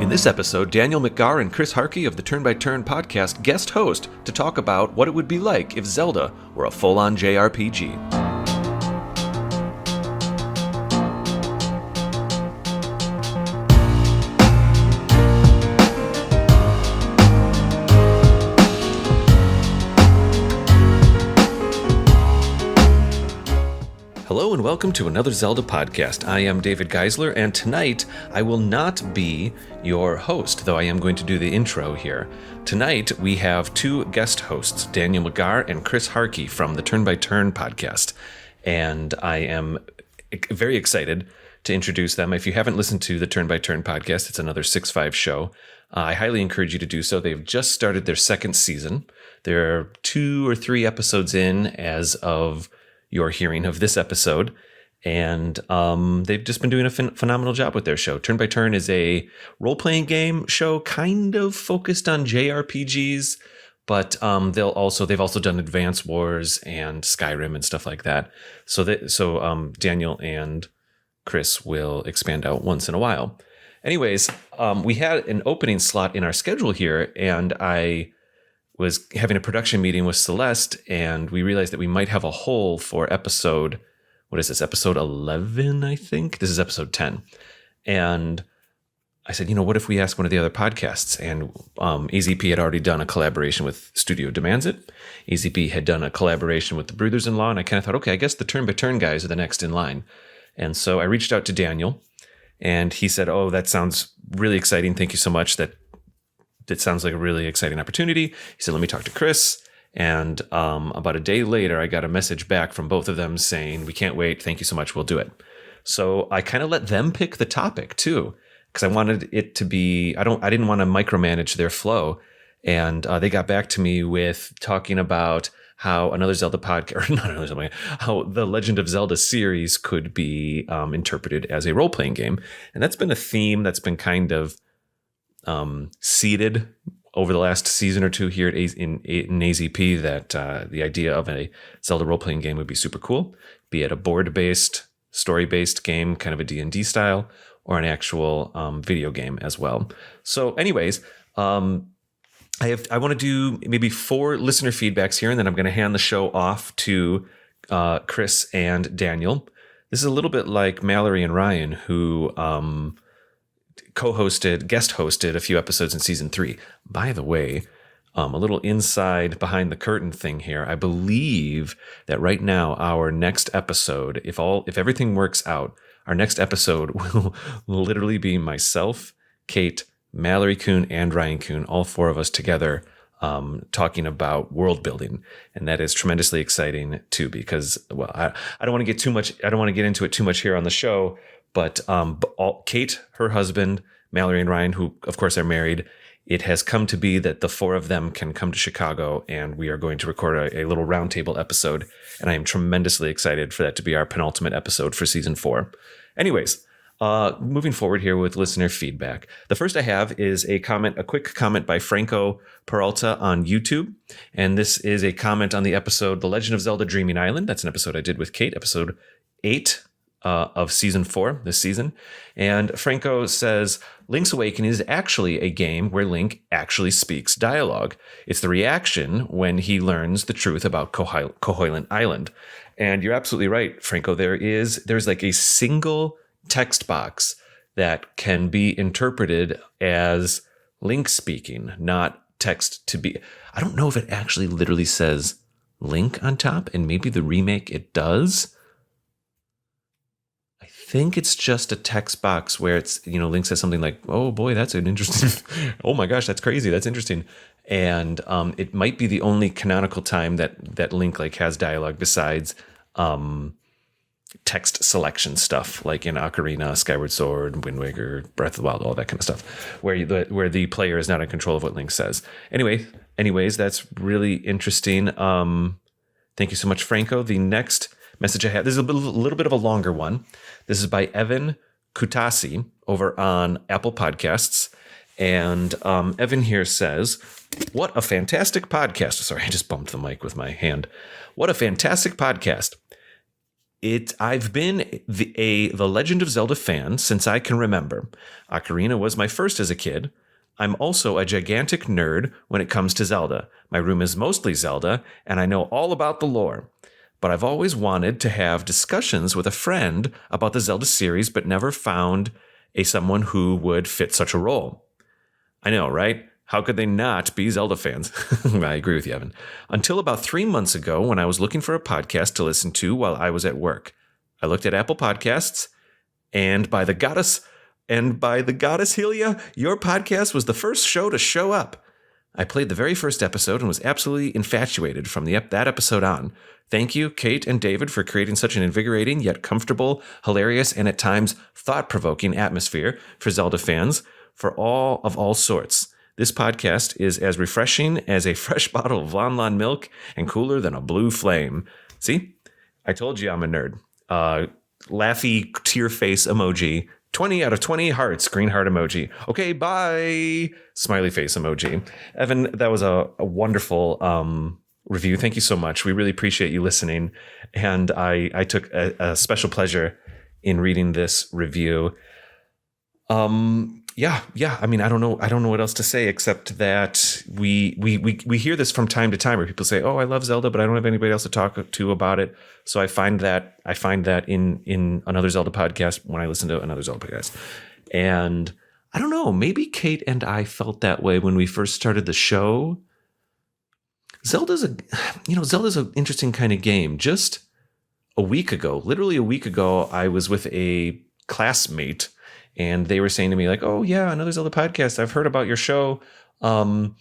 In this episode, Daniel McGarr and Chris Harkey of the Turn by Turn podcast guest host to talk about what it would be like if Zelda were a full-on JRPG. Hello and welcome to another Zelda podcast. I am David Geisler, and tonight I will not be your host, though I am going to do the intro here. Tonight we have two guest hosts, Daniel McGarr and Chris Harkey from the Turn by Turn podcast, and I am very excited to introduce them. If you haven't listened to the Turn by Turn podcast, it's another 6.5 show. I highly encourage you to do so. They've just started their second season. They're 2 or 3 episodes in as of your hearing of this episode, and they've just been doing a phenomenal job with their show. Turn by Turn is a role-playing game show kind of focused on JRPGs, but they've also done Advance Wars and Skyrim and stuff like that. So Daniel and Chris will expand out once in a while. Anyways, we had an opening slot in our schedule here, and I was having a production meeting with Celeste, and we realized that we might have a hole for episode 11, I think? This is episode 10. And I said, what if we ask one of the other podcasts? And AZP had already done a collaboration with Studio Demands It. AZP had done a collaboration with the Brothers-in-Law, and I kind of thought, okay, I guess the Turn by Turn guys are the next in line. And so I reached out to Daniel, and he said, oh, that sounds really exciting. Thank you so much. That sounds like a really exciting opportunity. He said, let me talk to Chris. And about a day later, I got a message back from both of them saying, we can't wait. Thank you so much. We'll do it. So I kind of let them pick the topic too, because I wanted it to be, I didn't want to micromanage their flow. And they got back to me with talking about how another Zelda podcast, or not another Zelda, how the Legend of Zelda series could be interpreted as a role-playing game. And that's been a theme that's been kind of seeded over the last season or two here in AZP, that the idea of a Zelda role-playing game would be super cool, be it a board-based, story-based game, kind of a D&D style, or an actual video game as well. So anyways, I want to do maybe 4 listener feedbacks here, and then I'm going to hand the show off to Chris and Daniel. This is a little bit like Mallory and Ryan, who guest hosted a few episodes in season 3. By the way, a little inside behind the curtain thing here. I believe that right now our next episode, if everything works out, our next episode will literally be myself, Kate, Mallory Kuhn, and Ryan Kuhn, all 4 of us together, talking about world building. And that is tremendously exciting too, because, well, I don't want to get too much, I don't want to get into it too much here on the show. But Kate, her husband, Mallory and Ryan, who of course are married, it has come to be that the 4 of them can come to Chicago, and we are going to record a little roundtable episode. And I am tremendously excited for that to be our penultimate episode for season 4. Anyways, moving forward here with listener feedback. The first I have is a quick comment by Franco Peralta on YouTube. And this is a comment on the episode The Legend of Zelda Dreaming Island. That's an episode I did with Kate, episode 8. Of season 4 this season. And Franco says, Link's Awakening is actually a game where Link actually speaks dialogue. It's the reaction when he learns the truth about Koholint Island. And you're absolutely right, Franco. There's like a single text box that can be interpreted as Link speaking, not text to be. I don't know if it actually literally says Link on top, and maybe the remake it does. I think it's just a text box where it's, Link says something like, oh boy, that's an interesting, oh my gosh, that's crazy, that's interesting. And it might be the only canonical time that Link has dialogue besides text selection stuff, like in Ocarina, Skyward Sword, Wind Waker, Breath of the Wild, all that kind of stuff, where the player is not in control of what Link says. Anyways, that's really interesting. Thank you so much, Franco. The next message I have, this is a little bit of a longer one. This is by Evan Kutasi over on Apple Podcasts. And Evan here says, what a fantastic podcast. Sorry, I just bumped the mic with my hand. What a fantastic podcast. I've been the Legend of Zelda fan since I can remember. Ocarina was my first as a kid. I'm also a gigantic nerd when it comes to Zelda. My room is mostly Zelda, and I know all about the lore. But I've always wanted to have discussions with a friend about the Zelda series, but never found someone who would fit such a role. I know, right? How could they not be Zelda fans? I agree with you, Evan. Until about 3 months ago, when I was looking for a podcast to listen to while I was at work. I looked at Apple Podcasts, and by the goddess Helia, your podcast was the first show to show up. I played the very first episode and was absolutely infatuated from that episode on. Thank you, Kate and David, for creating such an invigorating yet comfortable, hilarious, and at times thought-provoking atmosphere for Zelda fans for all sorts. This podcast is as refreshing as a fresh bottle of Lon Lon milk and cooler than a blue flame. See? I told you I'm a nerd. Laughy tear face emoji. 20 out of 20 hearts, green heart emoji. Okay, bye. Smiley face emoji. Evan, that was a wonderful review. Thank you so much. We really appreciate you listening. And I took a special pleasure in reading this review. Yeah. I mean, I don't know what else to say except that we hear this from time to time where people say, "Oh, I love Zelda, but I don't have anybody else to talk to about it." So I find that in another Zelda podcast when I listen to another Zelda podcast. And I don't know, maybe Kate and I felt that way when we first started the show. Zelda's an interesting kind of game. Just literally a week ago, I was with a classmate. And they were saying to me like, "Oh yeah, another Zelda podcast. I've heard about your show. I'm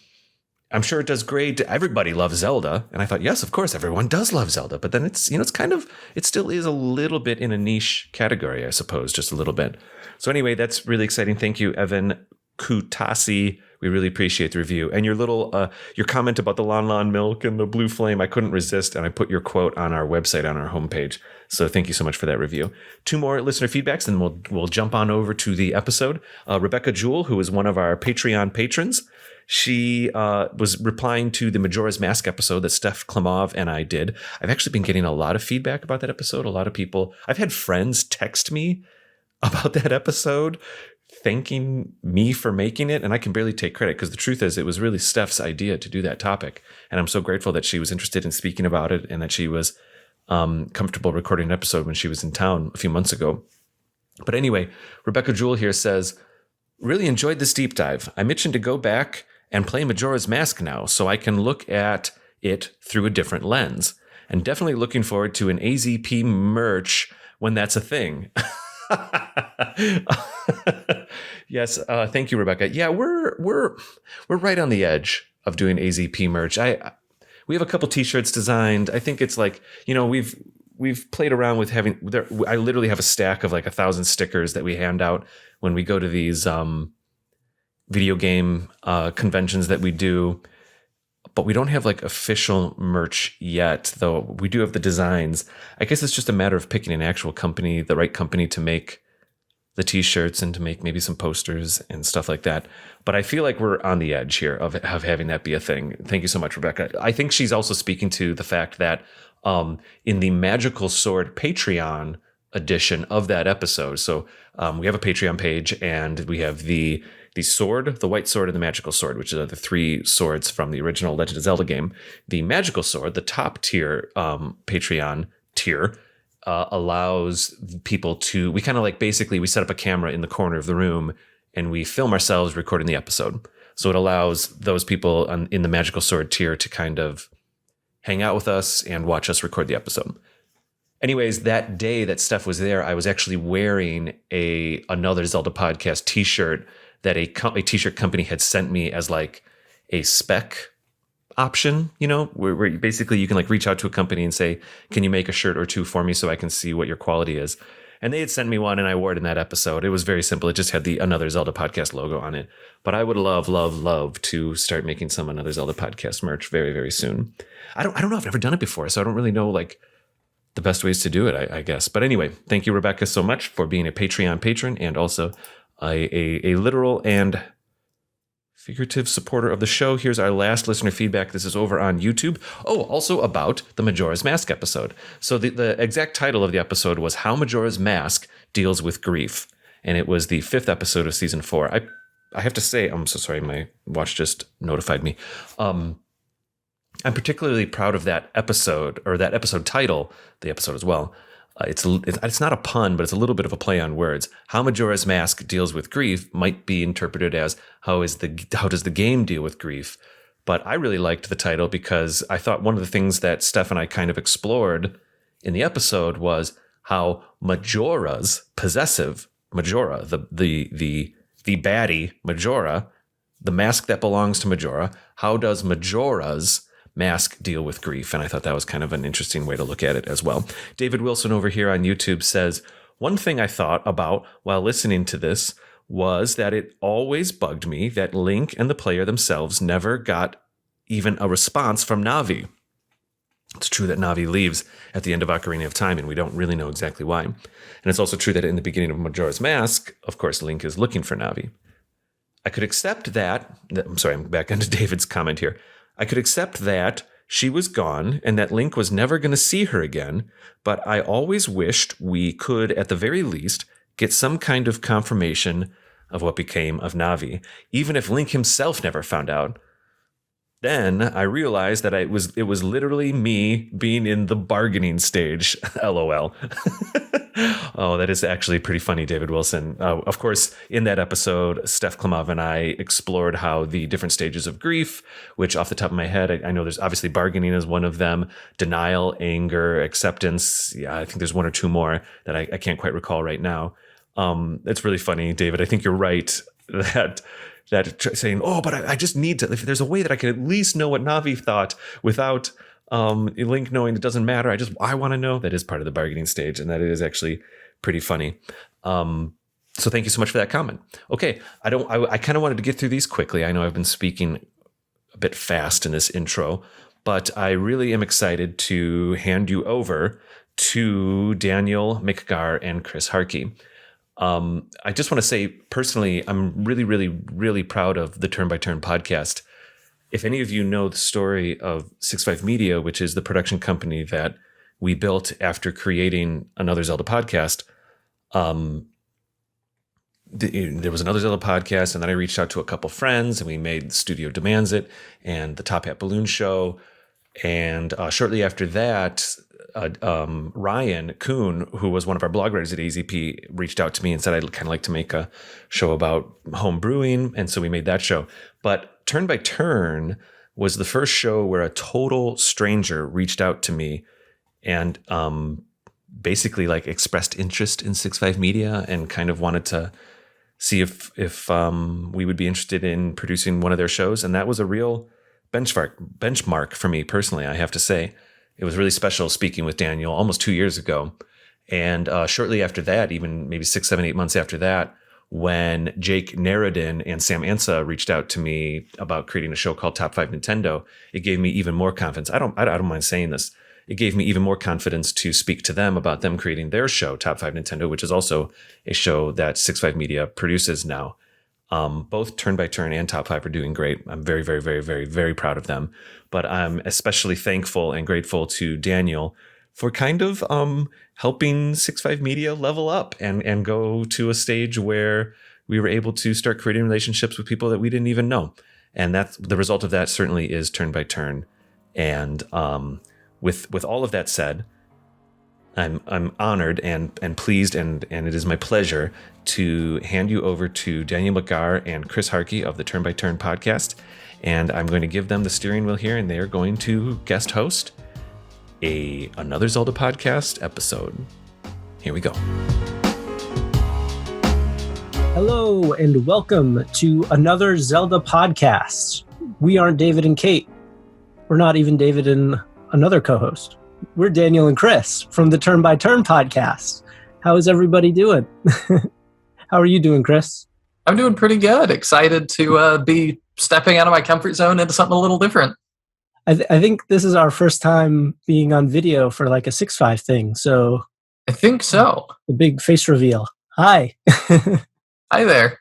sure it does great. Everybody loves Zelda." And I thought, yes, of course, everyone does love Zelda. But then it still is a little bit in a niche category, I suppose, just a little bit. So anyway, that's really exciting. Thank you, Evan Kutasi. We really appreciate the review. And your your comment about the Lon Lon milk and the blue flame, I couldn't resist. And I put your quote on our website, on our homepage. So thank you so much for that review. 2 more listener feedbacks, and we'll jump on over to the episode. Rebecca Jewell, who is one of our Patreon patrons, she was replying to the Majora's Mask episode that Steph Klimov and I did. I've actually been getting a lot of feedback about that episode. A lot of people, I've had friends text me about that episode, thanking me for making it, and I can barely take credit because the truth is it was really Steph's idea to do that topic, and I'm so grateful that she was interested in speaking about it and that she was comfortable recording an episode when she was in town a few months ago. But anyway, Rebecca Jewell here says, "Really enjoyed this deep dive. I'm itching to go back and play Majora's Mask now so I can look at it through a different lens, and definitely looking forward to an AZP merch when that's a thing." Yes, thank you, Rebecca. Yeah, we're right on the edge of doing AZP merch. We have a couple T-shirts designed. I think it's like, we've played around with having. I literally have a stack of like 1,000 stickers that we hand out when we go to these video game conventions that we do. But we don't have like official merch yet, though we do have the designs. I guess it's just a matter of picking an actual company, the right company to make the T-shirts and to make maybe some posters and stuff like that. But I feel like we're on the edge here of having that be a thing. Thank you so much, Rebecca. I think she's also speaking to the fact that in the Magical Sword Patreon edition of that episode, so we have a Patreon page and we have the sword, the white sword, and the magical sword, which are the 3 swords from the original Legend of Zelda game. The magical sword, the top tier Patreon tier, allows people to, we kind of like basically we set up a camera in the corner of the room and we film ourselves recording the episode. So it allows those people in the magical sword tier to kind of hang out with us and watch us record the episode. Anyways, that day that Steph was there, I was actually wearing another Zelda podcast t-shirt that a t-shirt company had sent me as like a spec option, where basically you can like reach out to a company and say, "Can you make a shirt or 2 for me so I can see what your quality is?" And they had sent me one and I wore it in that episode. It was very simple. It just had the Another Zelda Podcast logo on it. But I would love to start making some Another Zelda Podcast merch very, very soon. I don't know. I've never done it before, so I don't really know like the best ways to do it, I guess. But anyway, thank you, Rebecca, so much for being a Patreon patron and also a literal and figurative supporter of the show. Here's our last listener feedback. This is over on YouTube. Oh, also about the Majora's Mask episode. So the exact title of the episode was How Majora's Mask Deals with Grief. And it was the 5th episode of season 4. I have to say, I'm so sorry, my watch just notified me. I'm particularly proud of that episode, or that episode title, the episode as well. It's not a pun, but it's a little bit of a play on words. How Majora's Mask Deals with Grief might be interpreted as how does the game deal with grief? But I really liked the title because I thought one of the things that Steph and I kind of explored in the episode was how Majora's possessive Majora, the baddie Majora, the mask that belongs to Majora, how does Majora's mask deal with grief? And I thought that was kind of an interesting way to look at it as well. David Wilson over here on YouTube says, one thing I thought about while listening to this was that it always bugged me that Link and the player themselves never got even a response from Navi. It's true that Navi leaves at the end of Ocarina of Time, and we don't really know exactly why. And it's also true that in the beginning of Majora's Mask, of course, Link is looking for Navi. I could accept that. I'm sorry, I'm back onto David's comment here. I could accept that she was gone and that Link was never going to see her again, but I always wished we could, at the very least, get some kind of confirmation of what became of Navi, even if Link himself never found out. Then I realized that it was literally me being in the bargaining stage. LOL. Oh, that is actually pretty funny, David Wilson. Of course, in that episode, Steph Klimov and I explored how the different stages of grief, which off the top of my head, I know there's obviously bargaining is one of them, denial, anger, acceptance. Yeah, I think there's one or two more that I can't quite recall right now. It's really funny, David. I think you're right that saying, oh, but I just need to, if there's a way that I can at least know what Navi thought without Link knowing, it doesn't matter. I want to know. That is part of the bargaining stage, and that is actually pretty funny. So thank you so much for that comment. Okay, I kind of wanted to get through these quickly. I know I've been speaking a bit fast in this intro, but I really am excited to hand you over to Daniel, McGarr, and Chris Harkey. I just want to say personally, I'm really, really, really proud of the Turn by Turn podcast. If any of you know the story of 6.5 Media, which is the production company that we built after creating another Zelda podcast, there was another Zelda podcast, and then I reached out to a couple friends, and we made Studio Demands It and the Top Hat Balloon Show. And shortly after that, Ryan Kuhn, who was one of our blog writers at AZP, reached out to me and said I'd kind of like to make a show about home brewing. And so we made that show. But Turn by Turn was the first show where a total stranger reached out to me and basically like expressed interest in 6.5 Media and kind of wanted to see if we would be interested in producing one of their shows. And that was a real benchmark for me personally, I have to say. It was really special speaking with Daniel almost 2 years ago. And shortly after that, even maybe 6, 7, 8 months after that, when Jake Narradin and Sam Ansa reached out to me about creating a show called Top 5 Nintendo, it gave me even more confidence. I don't mind saying this. It gave me even more confidence to speak to them about them creating their show, Top 5 Nintendo, which is also a show that 6.5 Media produces now. Both Turn by Turn and Top 5 are doing great. I'm very, very, very, very, very proud of them. But I'm especially thankful and grateful to Daniel for kind of helping 6.5 Media level up and go to a stage where we were able to start creating relationships with people that we didn't even know. And that's the result of that certainly is Turn by Turn. And with all of that said, I'm honored and pleased, and it is my pleasure to hand you over to Daniel McGarr and Chris Harkey of the Turn by Turn podcast. And I'm going to give them the steering wheel here, and they are going to guest host another Zelda podcast episode. Here we go. Hello, and welcome to another Zelda podcast. We aren't David and Kate. We're not even David and another co-host. We're Daniel and Chris from the Turn by Turn podcast. How is everybody doing? How are you doing, Chris? I'm doing pretty good. Excited to be stepping out of my comfort zone into something a little different. I think this is our first time being on video for like a 6.5 thing. So I think so. The big face reveal. Hi. Hi there.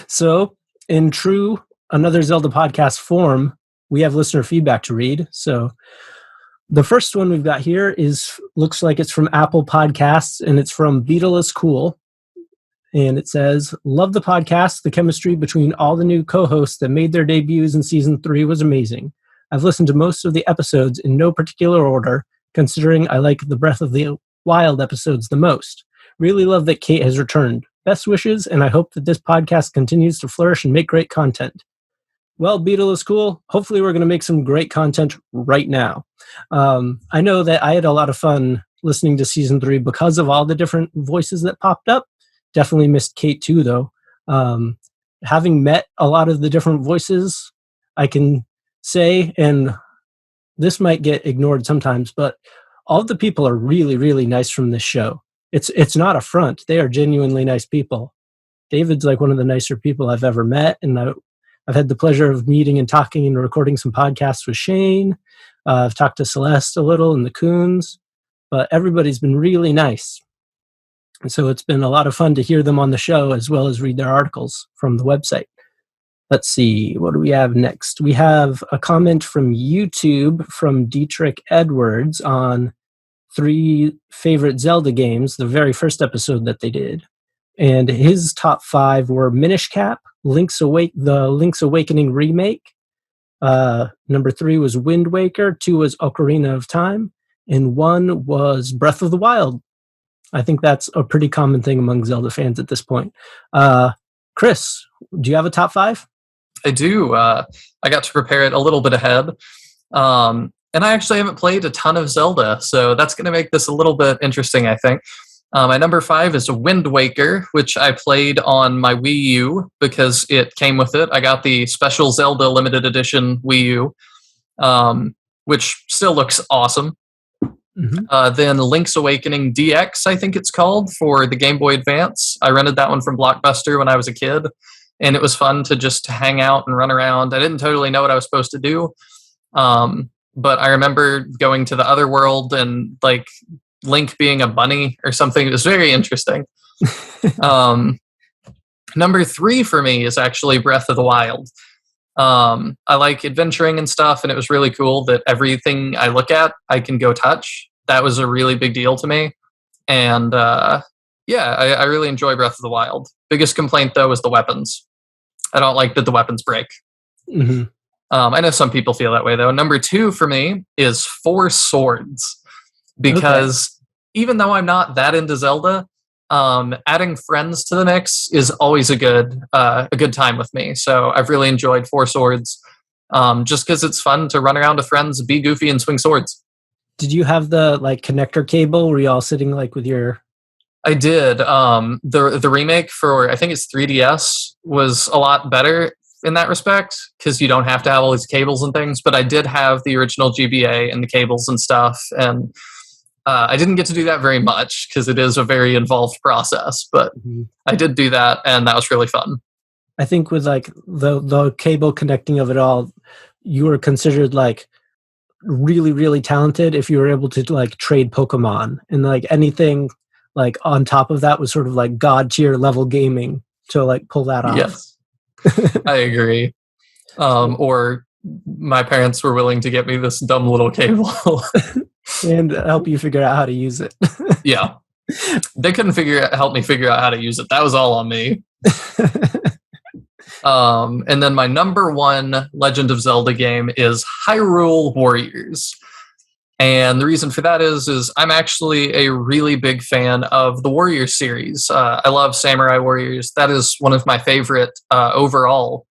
So in true Another Zelda podcast form, we have listener feedback to read. So the first one we've got here looks like it's from Apple Podcasts, and it's from Beetle is Cool. And it says, love the podcast. The chemistry between all the new co-hosts that made their debuts in season 3 was amazing. I've listened to most of the episodes in no particular order, considering I like the Breath of the Wild episodes the most. Really love that Kate has returned. Best wishes, and I hope that this podcast continues to flourish and make great content. Well, Beetle is Cool. Hopefully we're going to make some great content right now. I know that I had a lot of fun listening to season 3 because of all the different voices that popped up. Definitely missed Kate too, though. Having met a lot of the different voices, I can say, and this might get ignored sometimes, but all of the people are really, really nice from this show. It's not a front. They are genuinely nice people. David's like one of the nicer people I've ever met, and I've had the pleasure of meeting and talking and recording some podcasts with Shane. I've talked to Celeste a little and the Coons, but everybody's been really nice. And so it's been a lot of fun to hear them on the show as well as read their articles from the website. Let's see, what do we have next? We have a comment from YouTube from Dietrich Edwards on 3 favorite Zelda games, the very first episode that they did. And his top 5 were Minish Cap, the Link's Awakening remake. Number 3 was Wind Waker, 2 was Ocarina of Time, and 1 was Breath of the Wild. I think that's a pretty common thing among Zelda fans at this point. Chris, do you have a top 5? I do. I got to prepare it a little bit ahead. And I actually haven't played a ton of Zelda, so that's going to make this a little bit interesting, I think. My number 5 is Wind Waker, which I played on my Wii U because it came with it. I got the special Zelda limited edition Wii U, which still looks awesome. Mm-hmm. Then Link's Awakening DX, I think it's called, for the Game Boy Advance. I rented that one from Blockbuster when I was a kid, and it was fun to just hang out and run around. I didn't totally know what I was supposed to do, but I remember going to the other world and like Link being a bunny or something. It was very interesting. Number 3 for me is actually Breath of the Wild. I like adventuring and stuff, and it was really cool that everything I look at, I can go touch. That was a really big deal to me. And I really enjoy Breath of the Wild. Biggest complaint, though, is the weapons. I don't like that the weapons break. Mm-hmm. I know some people feel that way, though. Number 2 for me is 4 Swords. Because even though I'm not that into Zelda, adding friends to the mix is always a good time with me. So I've really enjoyed 4 Swords, just because it's fun to run around with friends, be goofy, and swing swords. Did you have the connector cable? Were you all sitting with your? I did. The remake for I think it's 3DS was a lot better in that respect because you don't have to have all these cables and things. But I did have the original GBA and the cables and stuff, and I didn't get to do that very much because it is a very involved process, but I did do that, and that was really fun. I think with the cable connecting of it all, you were considered really, really talented if you were able to trade Pokemon, and anything on top of that was sort of god tier level gaming to pull that off. Yes, I agree. Or my parents were willing to get me this dumb little cable. And help you figure out how to use it. Yeah. They couldn't help me figure out how to use it. That was all on me. And then my number 1 Legend of Zelda game is Hyrule Warriors. And the reason for that is I'm actually a really big fan of the Warriors series. I love Samurai Warriors. That is one of my favorite overall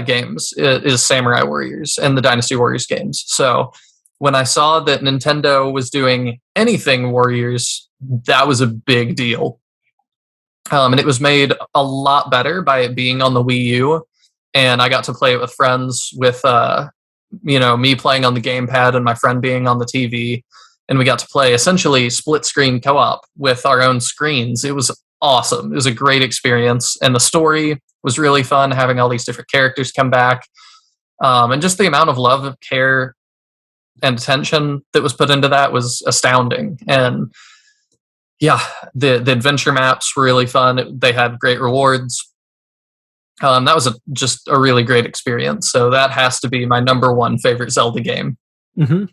games is Samurai Warriors and the Dynasty Warriors games. So when I saw that Nintendo was doing anything Warriors, that was a big deal. And it was made a lot better by it being on the Wii U. And I got to play it with friends with, me playing on the gamepad and my friend being on the TV. And we got to play essentially split screen co-op with our own screens. It was awesome. It was a great experience. And the story was really fun, having all these different characters come back. And just the amount of love, care, and attention that was put into that was astounding. And yeah, the adventure maps were really fun. They had great rewards. That was just a really great experience. So that has to be my number one favorite Zelda game. Mm-hmm.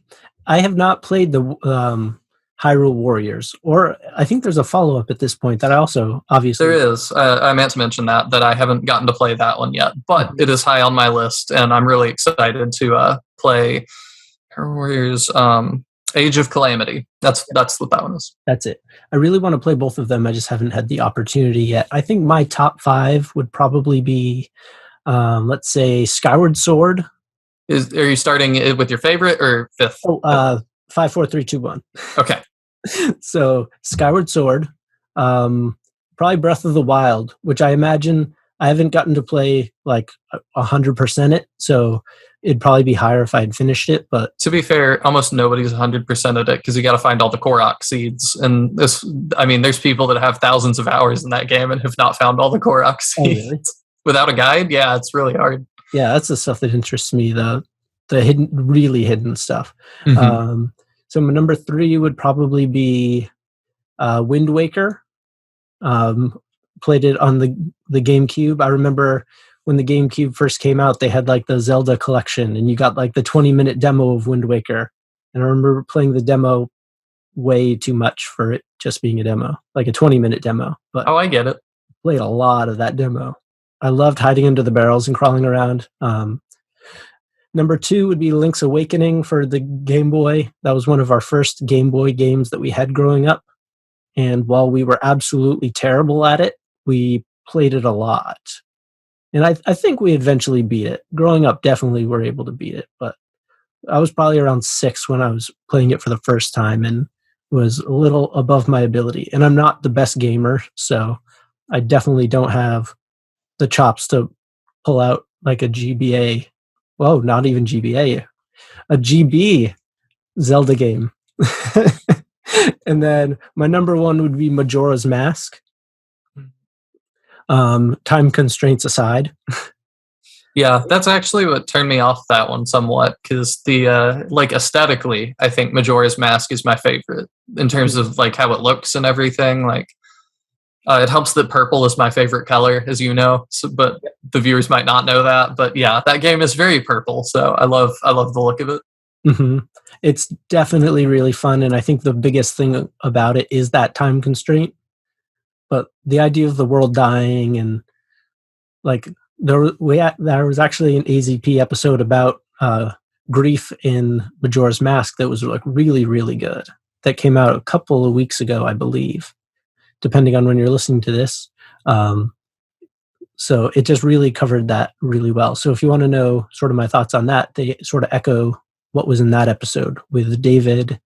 I have not played the Hyrule Warriors, or I think there's a follow-up at this point that I also obviously... There is. I meant to mention that I haven't gotten to play that one yet, but it is high on my list, and I'm really excited to play Hyrule Warriors Age of Calamity. That's what that one is. That's it. I really want to play both of them. I just haven't had the opportunity yet. I think my top 5 would probably be, let's say, Skyward Sword. Are you starting it with your favorite or fifth? 5, 4, 3, 2, 1. Okay. So Skyward Sword, probably Breath of the Wild, which I imagine I haven't gotten to play like 100% it, so it'd probably be higher if I had finished it. But to be fair, almost nobody's 100% at it because you got to find all the Korok seeds. And there's people that have thousands of hours in that game and have not found all the Korok seeds. Oh, really? Without a guide. Yeah, it's really hard. Yeah, that's the stuff that interests me. The hidden, really hidden stuff. Mm-hmm. So my number 3 would probably be Wind Waker. Played it on the GameCube. I remember when the GameCube first came out, they had like the Zelda collection, and you got like the 20-minute demo of Wind Waker. And I remember playing the demo way too much for it just being a demo, like a 20-minute demo. But I get it. Played a lot of that demo. I loved hiding under the barrels and crawling around. Number 2 would be Link's Awakening for the Game Boy. That was one of our first Game Boy games that we had growing up. And while we were absolutely terrible at it, we played it a lot. And I think we eventually beat it. Growing up, definitely were able to beat it. But I was probably around 6 when I was playing it for the first time and was a little above my ability. And I'm not the best gamer, so I definitely don't have the chops to pull out like a GBA. Whoa, not even GBA. A GB Zelda game. And then my number 1 would be Majora's Mask. Time constraints aside. Yeah, that's actually what turned me off that one somewhat, because the aesthetically, I think Majora's Mask is my favorite in terms of like how it looks and everything. Like it helps that purple is my favorite color, as you know, but the viewers might not know that. But yeah, that game is very purple, so I love the look of it. Mm-hmm. It's definitely really fun, and I think the biggest thing about it is that time constraint. But the idea of the world dying, and like there was actually an AZP episode about grief in Majora's Mask that was like really, really good. That came out a couple of weeks ago, I believe, depending on when you're listening to this. So it just really covered that really well. So if you want to know sort of my thoughts on that, they sort of echo what was in that episode with David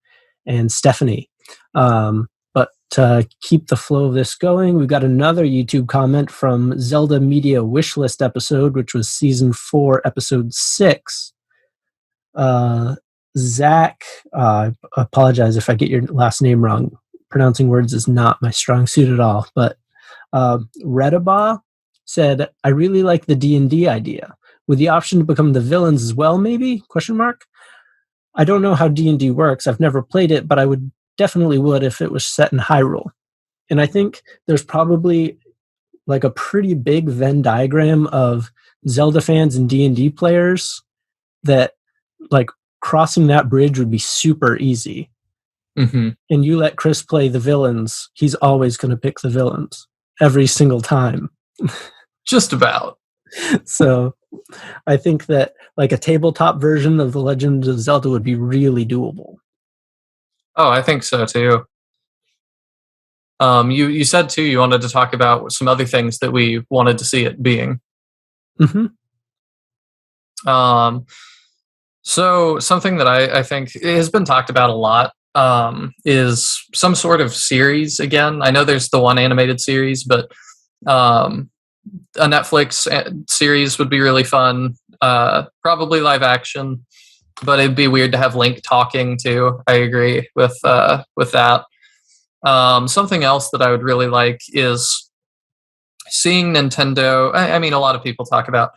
and Stephanie. But to keep the flow of this going, we've got another YouTube comment from Zelda Media Wishlist episode, which was season 4, episode 6. Zach, I apologize if I get your last name wrong. Pronouncing words is not my strong suit at all. But Redaba said, I really like the D&D idea. With the option to become the villains as well, maybe? ? I don't know how D&D works. I've never played it, but I would definitely would if it was set in Hyrule. And I think there's probably like a pretty big Venn diagram of Zelda fans and D&D players that like crossing that bridge would be super easy. Mm-hmm. And you let Chris play the villains, he's always going to pick the villains every single time. Just about. So I think that like a tabletop version of The Legend of Zelda would be really doable. Oh, I think so too. You said too you wanted to talk about some other things that we wanted to see it being. Mm-hmm. So something that I think has been talked about a lot is some sort of series again. I know there's the one animated series, but a Netflix series would be really fun. Probably live action, but it'd be weird to have Link talking too. I agree with that. Something else that I would really like is seeing Nintendo. I mean, a lot of people talk about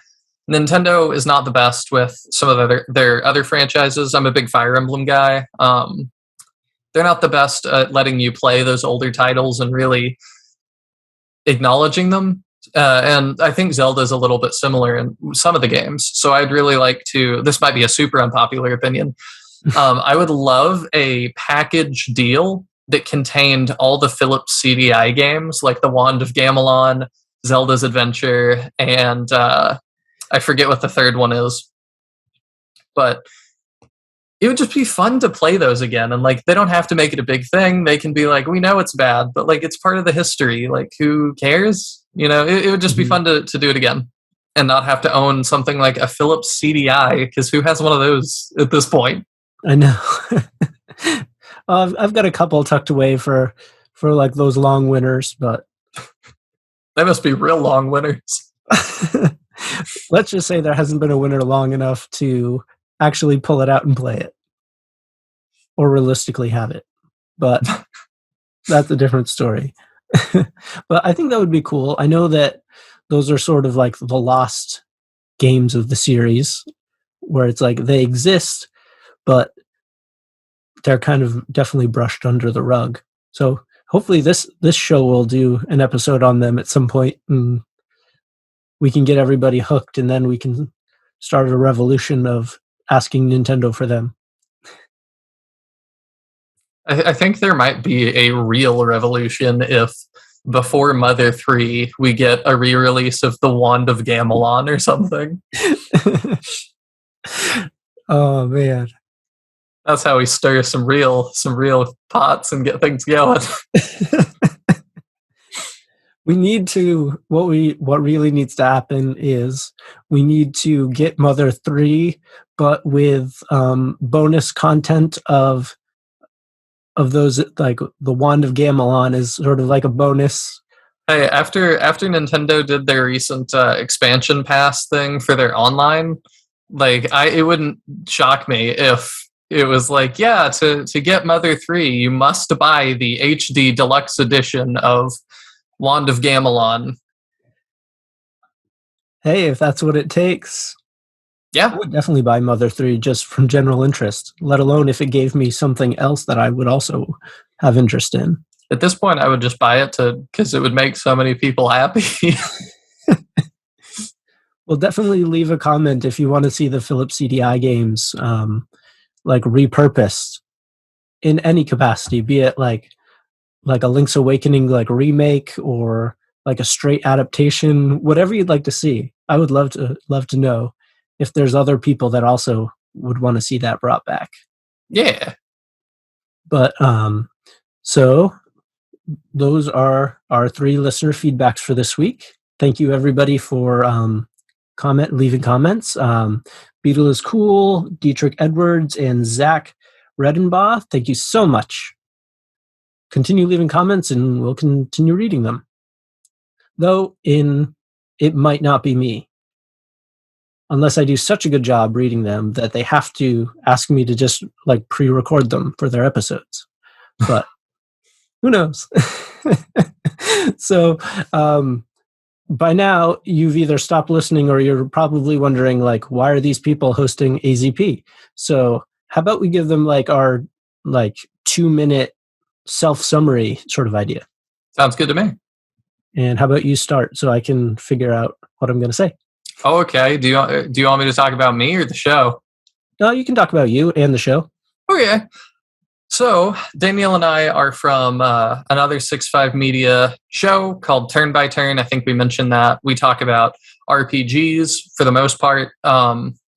Nintendo is not the best with some of their other franchises. I'm a big Fire Emblem guy. They're not the best at letting you play those older titles and really acknowledging them. And I think Zelda is a little bit similar in some of the games. So I'd really like to. This might be a super unpopular opinion. I would love a package deal that contained all the Philips CDI games, like the Wand of Gamelon, Zelda's Adventure, and I forget what the third one is. But it would just be fun to play those again. And like, they don't have to make it a big thing. They can be like, we know it's bad, but like, it's part of the history. Like, who cares? You know, it would just be fun to do it again and not have to own something like a Philips CDI, because who has one of those at this point? I know. I've got a couple tucked away for like those long winners, but They must be real long winners. let's just say there hasn't been a winner long enough to actually pull it out and play it, or realistically have it. But that's a different story. But I think that would be cool. I know that those are sort of like the lost games of the series, where it's like they exist, but they're kind of definitely brushed under the rug. So hopefully this show will do an episode on them at some point, and we can get everybody hooked, and then we can start a revolution of asking Nintendo for them. I think there might be a real revolution if before Mother 3 we get a re-release of the Wand of Gamelon or something. Oh man. That's how we stir some real pots and get things going. We need to what really needs to happen is we need to get Mother 3, but with bonus content of those, like the Wand of Gamelon is sort of like a bonus. Hey, after Nintendo did their recent expansion pass thing for their online, like it wouldn't shock me if it was like, yeah, to get Mother 3, you must buy the HD deluxe edition of Wand of Gamelon. Hey, if that's what it takes. Yeah. I would definitely buy Mother 3 just from general interest, let alone if it gave me something else that I would also have interest in. At this point, I would just buy it because it would make so many people happy. Well, definitely leave a comment if you want to see the Philips CDI games like repurposed in any capacity, be it like a Link's Awakening like remake or like a straight adaptation, whatever you'd like to see. I would love to know if there's other people that also would want to see that brought back. Yeah. But so those are our 3 listener feedbacks for this week. Thank you everybody for leaving comments. Beetle is Cool, Dietrich Edwards, and Zach Redenbaugh. Thank you so much. Continue leaving comments and we'll continue reading them. Though it might not be me, unless I do such a good job reading them that they have to ask me to just like pre-record them for their episodes. But who knows? So by now you've either stopped listening or you're probably wondering like, why are these people hosting AZP? So how about we give them like our 2-minute self-summary sort of idea? Sounds good to me. And how about you start so I can figure out what I'm going to say? Oh, okay. Do you want me to talk about me or the show? No, you can talk about you and the show. Okay. So Danielle and I are from another 6.5 Media show called Turn by Turn. I think we mentioned that. We talk about RPGs for the most part,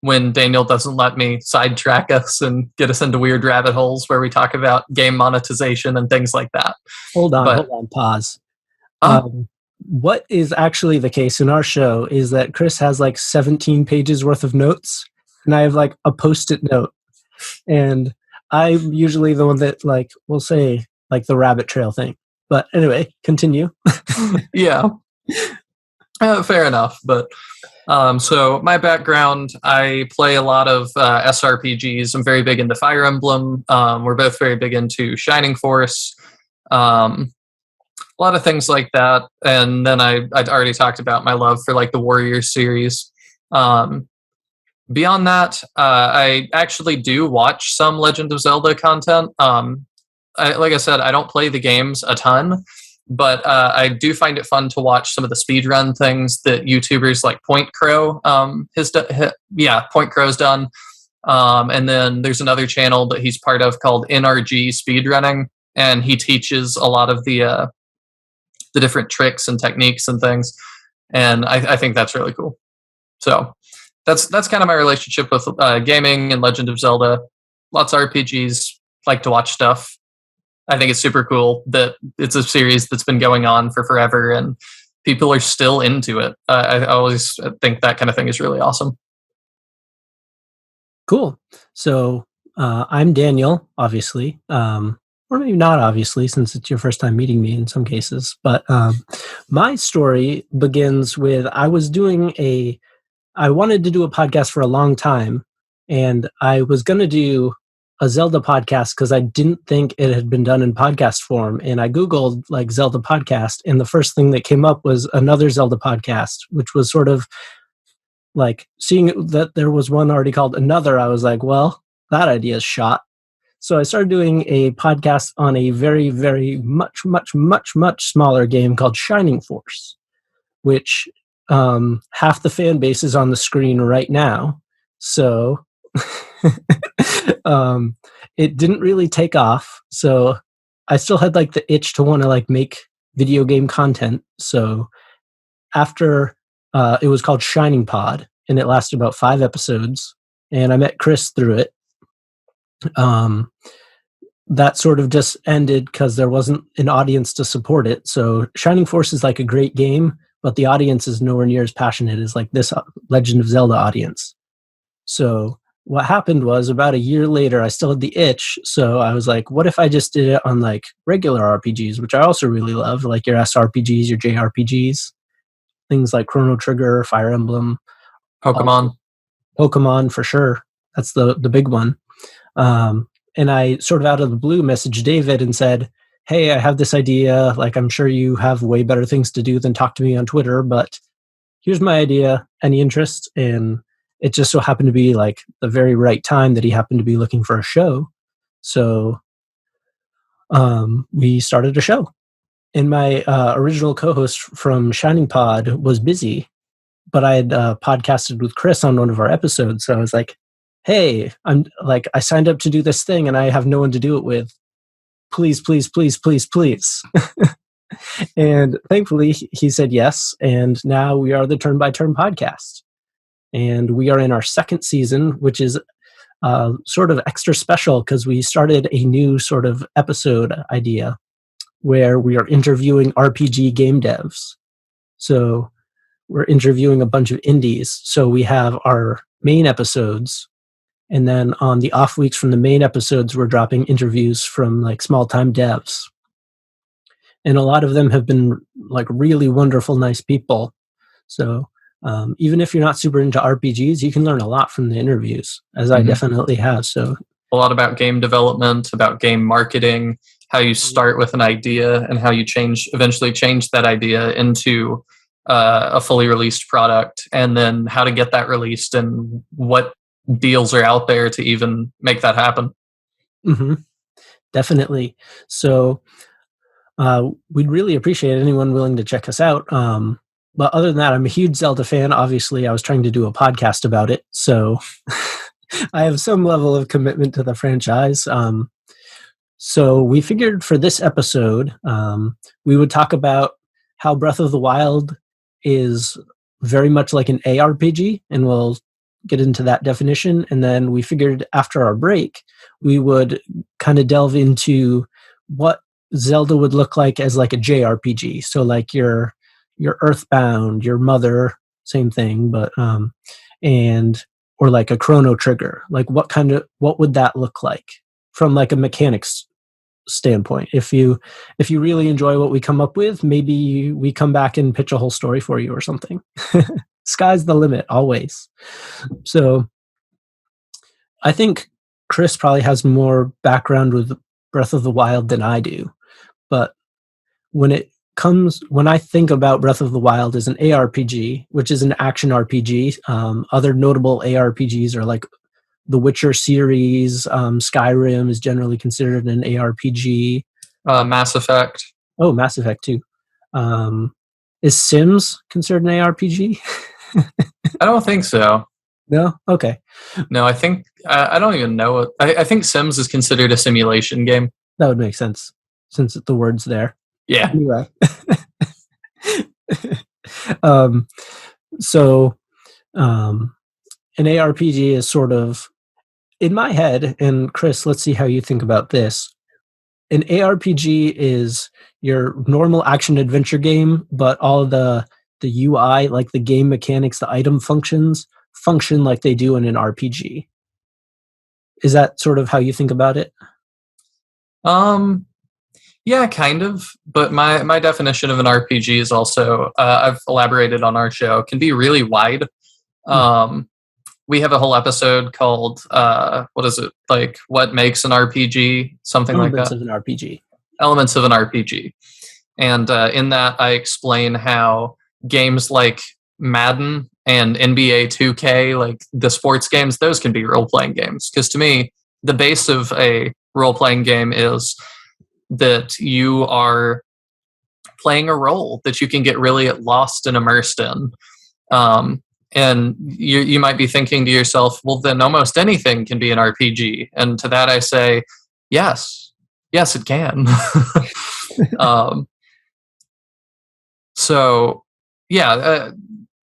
when Daniel doesn't let me sidetrack us and get us into weird rabbit holes where we talk about game monetization and things like that. Hold on, pause. What is actually the case in our show is that Chris has like 17 pages worth of notes, and I have like a Post-it note. And I'm usually the one that like will say like the rabbit trail thing. But anyway, continue. Yeah. Fair enough. But so my background, I play a lot of SRPGs. I'm very big into Fire Emblem. We're both very big into Shining Force. A lot of things like that. And then I'd already talked about my love for like the Warriors series. Beyond that, I actually do watch some Legend of Zelda content. Like I said, I don't play the games a ton, But I do find it fun to watch some of the speedrun things that YouTubers like Point Crow Point Crow's done. And then there's another channel that he's part of called NRG Speedrunning, and he teaches a lot of the different tricks and techniques and things. And I think that's really cool. So that's kind of my relationship with gaming and Legend of Zelda. Lots of RPGs, like to watch stuff. I think it's super cool that it's a series that's been going on for forever and people are still into it. I always think that kind of thing is really awesome. Cool. So I'm Daniel, obviously, or maybe not obviously, since it's your first time meeting me in some cases. But my story begins with I wanted to do a podcast for a long time, and I was going to do a Zelda podcast because I didn't think it had been done in podcast form. And I Googled like Zelda podcast, and the first thing that came up was another Zelda podcast, which was sort of like seeing that there was one already called Another. I was like, well, that idea is shot. So I started doing a podcast on a very, very much smaller game called Shining Force, which half the fan base is on the screen right now. So it didn't really take off. So I still had like the itch to want to like make video game content. So after it was called Shining Pod, and it lasted about 5 episodes, and I met Chris through it. That sort of just ended because there wasn't an audience to support it. So Shining Force is like a great game, but the audience is nowhere near as passionate as like this Legend of Zelda audience. So what happened was about a year later, I still had the itch. So I was like, what if I just did it on like regular RPGs, which I also really love, like your SRPGs, your JRPGs, things like Chrono Trigger, Fire Emblem, Pokemon for sure. That's the big one. And I sort of out of the blue messaged David and said, hey, I have this idea. Like, I'm sure you have way better things to do than talk to me on Twitter, but here's my idea. Any interest? And it just so happened to be like the very right time that he happened to be looking for a show. So we started a show. And my original co-host from Shining Pod was busy, but I had podcasted with Chris on one of our episodes. So I was like, hey, I signed up to do this thing and I have no one to do it with. Please. And thankfully he said yes. And now we are the Turn by Turn podcast. And we are in our 2nd season, which is sort of extra special because we started a new sort of episode idea where we are interviewing RPG game devs. So we're interviewing a bunch of indies. So we have our main episodes, and then on the off weeks from the main episodes, we're dropping interviews from like small-time devs. And a lot of them have been like really wonderful, nice people. So even if you're not super into RPGs, you can learn a lot from the interviews, as I definitely have. So a lot about game development, about game marketing, how you start with an idea and how you eventually change that idea into a fully released product, and then how to get that released and what deals are out there to even make that happen. Mm-hmm. Definitely. So we'd really appreciate anyone willing to check us out. But other than that, I'm a huge Zelda fan. Obviously, I was trying to do a podcast about it, so I have some level of commitment to the franchise. So we figured for this episode, we would talk about how Breath of the Wild is very much like an ARPG, and we'll get into that definition. And then we figured after our break, we would kind of delve into what Zelda would look like as like a JRPG. So like your Earthbound, your Mother, same thing, but or like a Chrono Trigger. Like what would that look like from like a mechanics standpoint? If you really enjoy what we come up with, maybe we come back and pitch a whole story for you or something. Sky's the limit always. So I think Chris probably has more background with Breath of the Wild than I do, but when I think about Breath of the Wild as an ARPG, which is an action RPG, other notable ARPGs are like the Witcher series. Skyrim is generally considered an ARPG. Mass Effect. Oh, Mass Effect 2. Is Sims considered an ARPG? I don't think so. No? Okay. No, I think I don't even know. I think Sims is considered a simulation game. That would make sense since the word's there. Yeah. Anyway. So an ARPG is sort of, in my head, and Chris, let's see how you think about this. An ARPG is your normal action adventure game, but all the UI, like the game mechanics, the item functions, function like they do in an RPG. Is that sort of how you think about it? Yeah, kind of. But my definition of an RPG is also, I've elaborated on our show, can be really wide. We have a whole episode called, what is it? Like, what makes an RPG? Something like that. Elements of an RPG. Elements of an RPG. And in that, I explain how games like Madden and NBA 2K, like the sports games, those can be role-playing games. Because to me, the base of a role-playing game is that you are playing a role that you can get really lost and immersed in. And you might be thinking to yourself, well, then almost anything can be an RPG. And to that I say, yes, it can. So, yeah,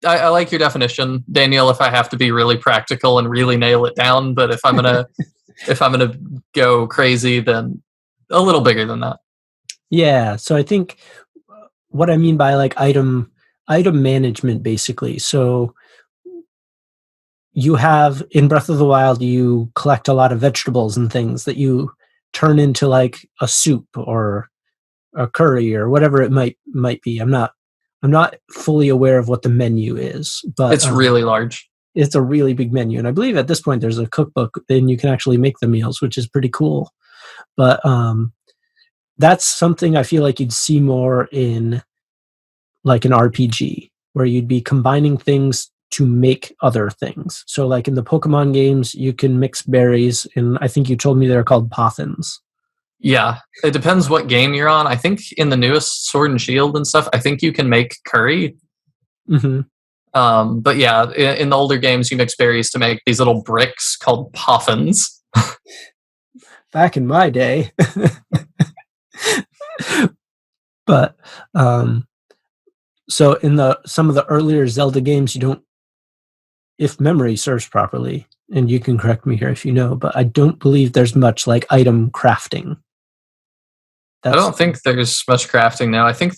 I like your definition, Daniel, if I have to be really practical and really nail it down. But if I'm gonna go crazy, then a little bigger than that. Yeah. So I think what I mean by like item management, basically. So you have in Breath of the Wild, you collect a lot of vegetables and things that you turn into like a soup or a curry or whatever it might be. I'm not fully aware of what the menu is, but it's really large. It's a really big menu, and I believe at this point there's a cookbook, and you can actually make the meals, which is pretty cool. But that's something I feel like you'd see more in like an RPG, where you'd be combining things to make other things. So like in the Pokemon games, you can mix berries, and I think you told me they're called pothins. Yeah, it depends what game you're on. I think in the newest Sword and Shield and stuff, I think you can make curry. Mm-hmm. But yeah, in the older games, you mix berries to make these little bricks called pothins. Back in my day. But so in some of the earlier Zelda games, you don't, if memory serves properly, and you can correct me here if you know, but I don't believe there's much like item crafting. I don't think there's much crafting now. I think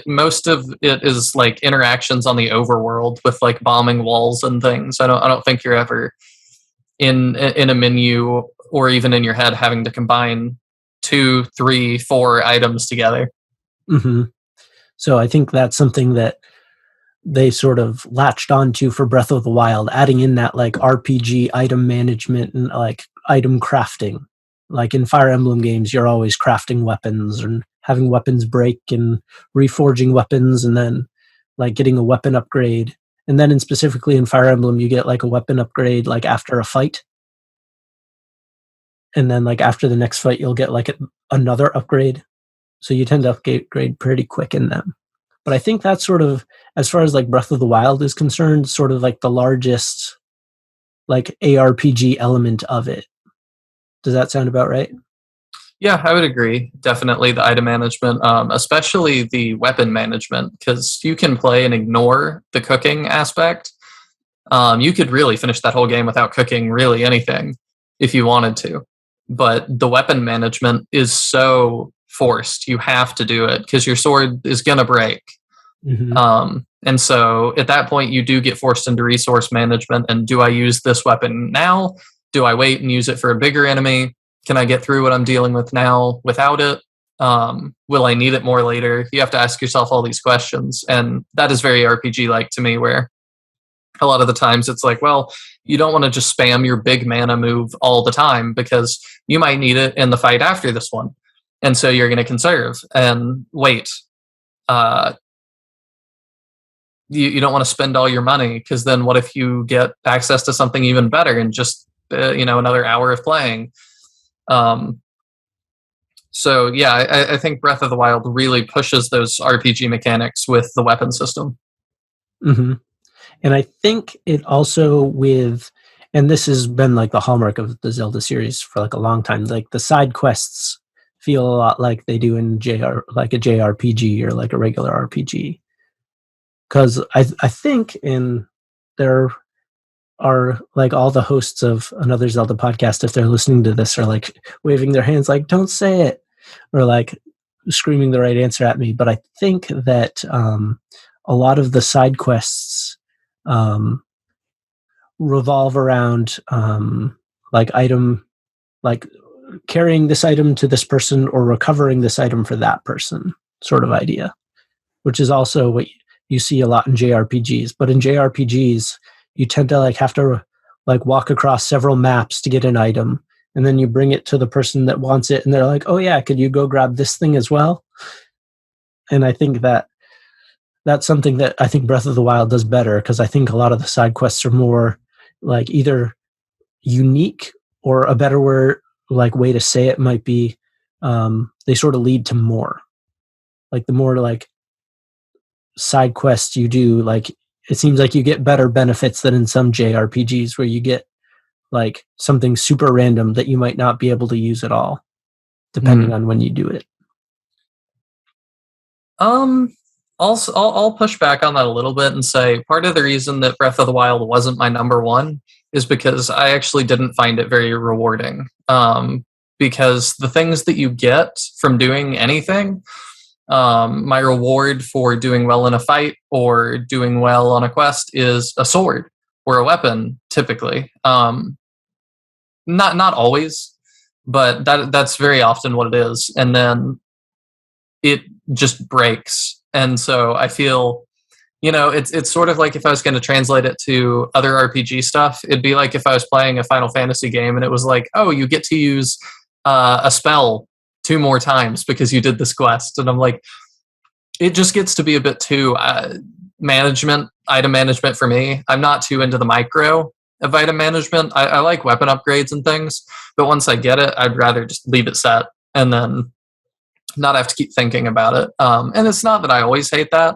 most of it is like interactions on the overworld with like bombing walls and things. I don't think you're ever in a menu or even in your head having to combine 2, 3, 4 items together. Mm-hmm. So I think that's something that they sort of latched onto for Breath of the Wild, adding in that like RPG item management and like item crafting. Like in Fire Emblem games, you're always crafting weapons and having weapons break and reforging weapons, and then like getting a weapon upgrade. And then specifically in Fire Emblem, you get like a weapon upgrade like after a fight. And then like after the next fight, you'll get like another upgrade. So you tend to upgrade pretty quick in them. But I think that's sort of, as far as like Breath of the Wild is concerned, sort of like the largest like ARPG element of it. Does that sound about right? Yeah, I would agree. Definitely the item management, especially the weapon management, because you can play and ignore the cooking aspect. You could really finish that whole game without cooking really anything if you wanted to. But the weapon management is so forced. You have to do it because your sword is going to break. Mm-hmm. And so at that point, you do get forced into resource management. And do I use this weapon now? Do I wait and use it for a bigger enemy? Can I get through what I'm dealing with now without it? Will I need it more later? You have to ask yourself all these questions. And that is very RPG-like to me, where a lot of the times it's like, well, you don't want to just spam your big mana move all the time because you might need it in the fight after this one. And so you're going to conserve and wait. You don't want to spend all your money, because then what if you get access to something even better in just another hour of playing? So yeah, I think Breath of the Wild really pushes those RPG mechanics with the weapon system. Mm-hmm. And I think it also and this has been like the hallmark of the Zelda series for like a long time, like the side quests feel a lot like they do in like a JRPG or like a regular RPG. Because I think there are like all the hosts of another Zelda podcast, if they're listening to this, are like waving their hands like, don't say it, or like screaming the right answer at me. But I think that a lot of the side quests revolve around like like carrying this item to this person or recovering this item for that person sort of idea, which is also what you see a lot in JRPGs. But in JRPGs, you tend to like have to like walk across several maps to get an item, and then you bring it to the person that wants it, and they're like, oh yeah, could you go grab this thing as well? And I think that's something that I think Breath of the Wild does better, because I think a lot of the side quests are more like either unique, or a better word, like way to say it might be, they sort of lead to more. Like the more like side quests you do, like it seems like you get better benefits than in some JRPGs where you get like something super random that you might not be able to use at all, depending on when you do it. I'll push back on that a little bit and say part of the reason that Breath of the Wild wasn't my number one is because I actually didn't find it very rewarding. Because the things that you get from doing anything, my reward for doing well in a fight or doing well on a quest is a sword or a weapon, typically. Not always, but that's very often what it is. And then it just breaks. And so I feel, it's sort of like if I was going to translate it to other RPG stuff, it'd be like if I was playing a Final Fantasy game and it was like, oh, you get to use a spell 2 more times because you did this quest. And I'm like, it just gets to be a bit too item management for me. I'm not too into the micro of item management. I like weapon upgrades and things, but once I get it, I'd rather just leave it set and then not have to keep thinking about it. And it's not that I always hate that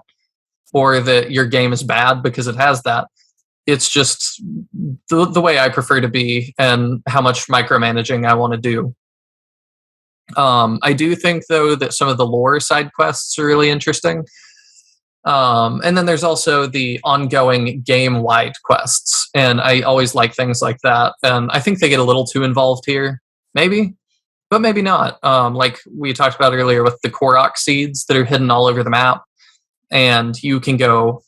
or that your game is bad because it has that. It's just the way I prefer to be and how much micromanaging I want to do. I do think, though, that some of the lore side quests are really interesting. And then there's also the ongoing game-wide quests. And I always like things like that. And I think they get a little too involved here. Maybe. But maybe not. Like we talked about earlier with the Korok seeds that are hidden all over the map. And you can go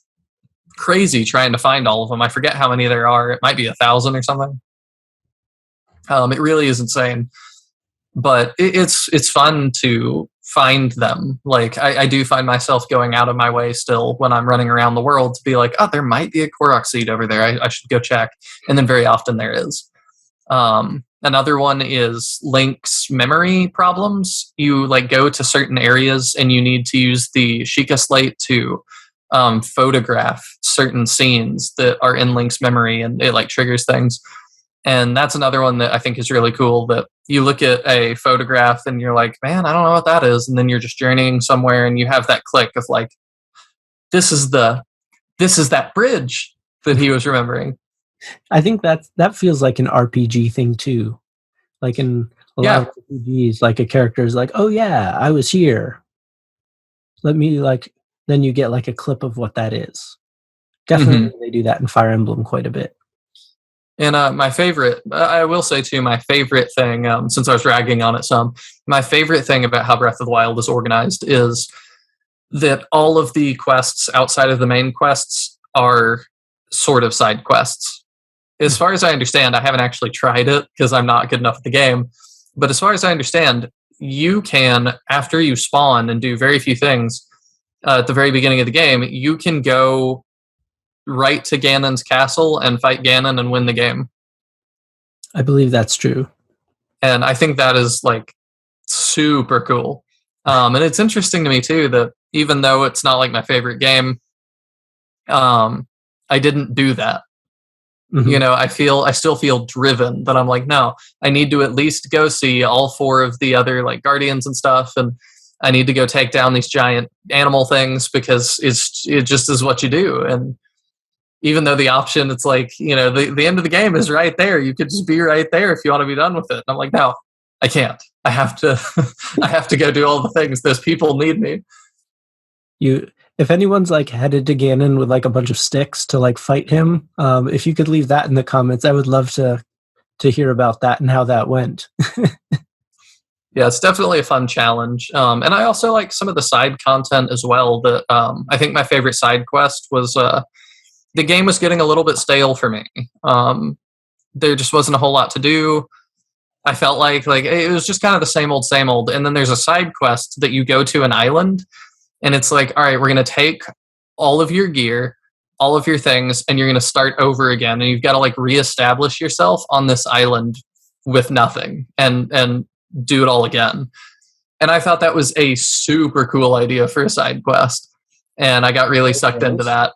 crazy trying to find all of them. I forget how many there are. It might be 1,000 or something. It really is insane. But it's fun to find them. Like I do find myself going out of my way still when I'm running around the world to be like, oh, there might be a Korok seed over there. I should go check. And then very often there is. Another one is Link's memory problems. You like go to certain areas and you need to use the Sheikah slate to photograph certain scenes that are in Link's memory, and it like triggers things. And that's another one that I think is really cool, that you look at a photograph and you're like, man, I don't know what that is. And then you're just journeying somewhere and you have that click of like, this is that bridge that he was remembering. I think that feels like an RPG thing too. Like in a lot of RPGs, like a character is like, oh yeah, I was here. Let me like, then you get like a clip of what that is. Definitely they do that in Fire Emblem quite a bit. And my favorite, I will say too, my favorite thing, since I was ragging on it some, my favorite thing about how Breath of the Wild is organized is that all of the quests outside of the main quests are sort of side quests. As far as I understand, I haven't actually tried it because I'm not good enough at the game. But as far as I understand, you can, after you spawn and do very few things at the very beginning of the game, you can go right to Ganon's castle and fight Ganon and win the game. I believe that's true. And I think that is like super cool. And it's interesting to me too that even though it's not like my favorite game, I didn't do that. You know, I still feel driven that I'm like, no, I need to at least go see all 4 of the other like guardians and stuff, and I need to go take down these giant animal things because it just is what you do. And even though the option, it's like, you know, the end of the game is right there. You could just be right there if you want to be done with it. And I'm like, no, I can't. I have to I have to go do all the things. Those people need me. If anyone's like headed to Ganon with like a bunch of sticks to like fight him, if you could leave that in the comments, I would love to hear about that and how that went. Yeah, it's definitely a fun challenge. And I also like some of the side content as well. That I think my favorite side quest was the game was getting a little bit stale for me. There just wasn't a whole lot to do. I felt like it was just kind of the same old. And then there's a side quest that you go to an island, and it's like, all right, we're going to take all of your gear, all of your things, and you're going to start over again. And you've got to like reestablish yourself on this island with nothing and do it all again. And I thought that was a super cool idea for a side quest. And I got really sucked into that.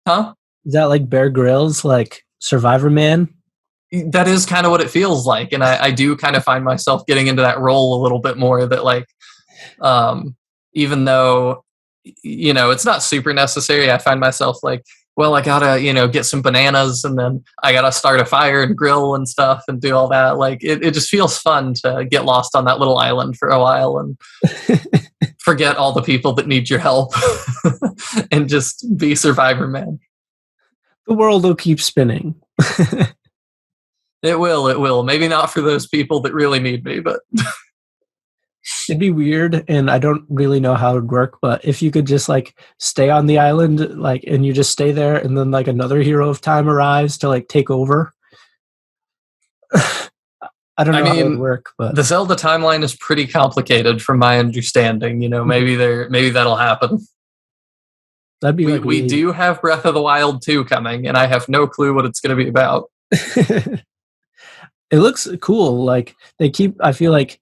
Huh? Is that like Bear Grylls, like Survivor Man? That is kind of what it feels like. And I do kind of find myself getting into that role a little bit more, that like, even though, you know, it's not super necessary, I find myself like, well, I gotta, you know, get some bananas, and then I gotta start a fire and grill and stuff and do all that. Like it just feels fun to get lost on that little island for a while and forget all the people that need your help and just be Survivor Man. The world will keep spinning. It will. Maybe not for those people that really need me, but it'd be weird, and I don't really know how it would work, but if you could just like stay on the island, like, and you just stay there, and then like another hero of time arrives to like take over. I don't know how it would work, but the Zelda timeline is pretty complicated from my understanding. You know, maybe that'll happen. That'd be we do have Breath of the Wild 2 coming, and I have no clue what it's going to be about. It looks cool. Like they keep, I feel like,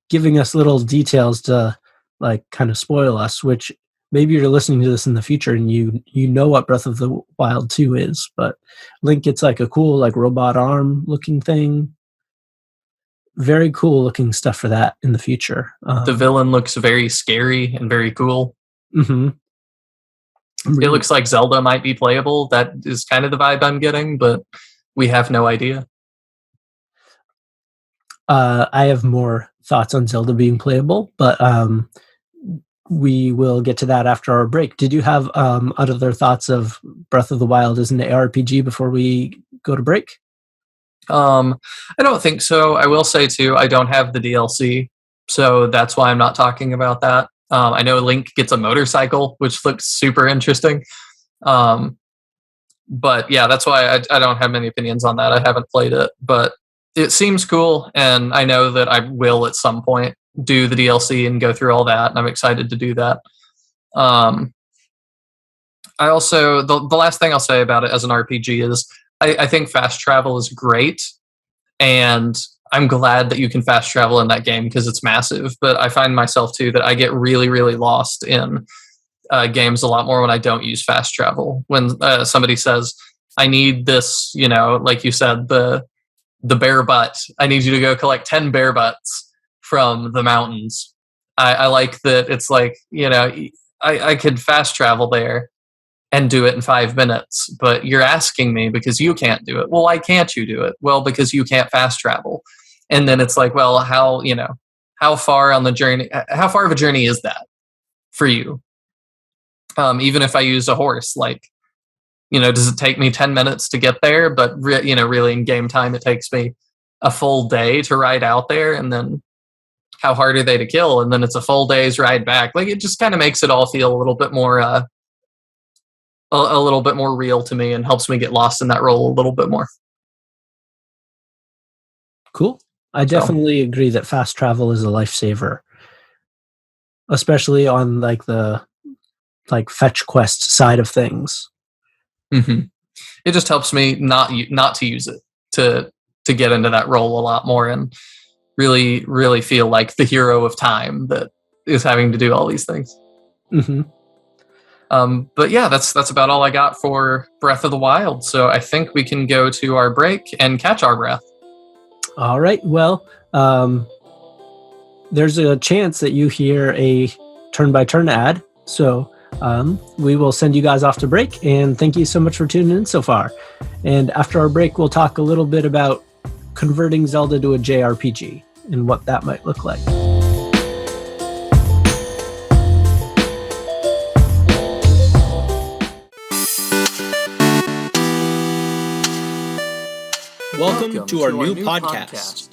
giving us little details to like kind of spoil us, which maybe you're listening to this in the future and you know what Breath of the Wild 2 is, but Link gets like a cool like robot arm looking thing. Very cool looking stuff for that in the future. The villain looks very scary and very cool. Mm-hmm. It looks like Zelda might be playable. That is kind of the vibe I'm getting, but we have no idea. I have more thoughts on Zelda being playable, but we will get to that after our break. Did you have other thoughts of Breath of the Wild as an ARPG before we go to break? I don't think so. I will say, too, I don't have the DLC, so that's why I'm not talking about that. I know Link gets a motorcycle, which looks super interesting. But yeah, that's why I don't have many opinions on that. I haven't played it, but it seems cool, and I know that I will at some point do the DLC and go through all that, and I'm excited to do that. I also, the last thing I'll say about it as an RPG is I think fast travel is great, and I'm glad that you can fast travel in that game because it's massive, but I find myself too that I get really, really lost in games a lot more when I don't use fast travel. When somebody says, I need this, you know, like you said, the bear butt. I need you to go collect 10 bear butts from the mountains. I like that it's like, you know, I could fast travel there and do it in 5 minutes, but you're asking me because you can't do it. Well, why can't you do it? Well, because you can't fast travel. And then it's like, well, how far of a journey is that for you? Even if I use a horse, like, you know, does it take me 10 minutes to get there? But, really in game time, it takes me a full day to ride out there. And then how hard are they to kill? And then it's a full day's ride back. Like, it just kind of makes it all feel a little bit more, a little bit more real to me and helps me get lost in that role a little bit more. Cool. I definitely agree that fast travel is a lifesaver, especially on like the fetch quest side of things. Mm-hmm. It just helps me not to use it to get into that role a lot more and really, really feel like the hero of time that is having to do all these things. Mm-hmm. But yeah, that's about all I got for Breath of the Wild. So I think we can go to our break and catch our breath. All right. Well, there's a chance that you hear a turn-by-turn ad. So we will send you guys off to break. And thank you so much for tuning in so far. And after our break, we'll talk a little bit about converting Zelda to a JRPG and what that might look like. Welcome to our new podcast.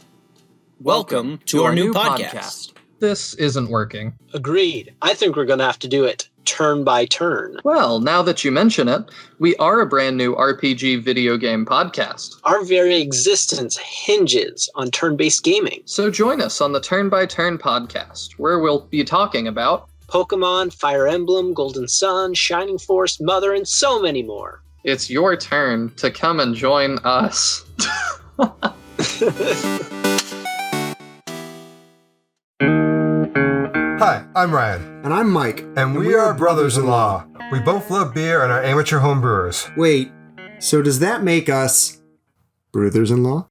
Welcome to our new podcast. This isn't working. Agreed. I think we're going to have to do it turn by turn. Well, now that you mention it, we are a brand new RPG video game podcast. Our very existence hinges on turn-based gaming. So join us on the Turn by Turn podcast, where we'll be talking about Pokemon, Fire Emblem, Golden Sun, Shining Force, Mother, and so many more. It's your turn to come and join us. Hi, I'm Ryan. And I'm Mike. And we are brothers-in-law. We both love beer and are amateur home brewers. Wait, so does that make us brothers-in-law?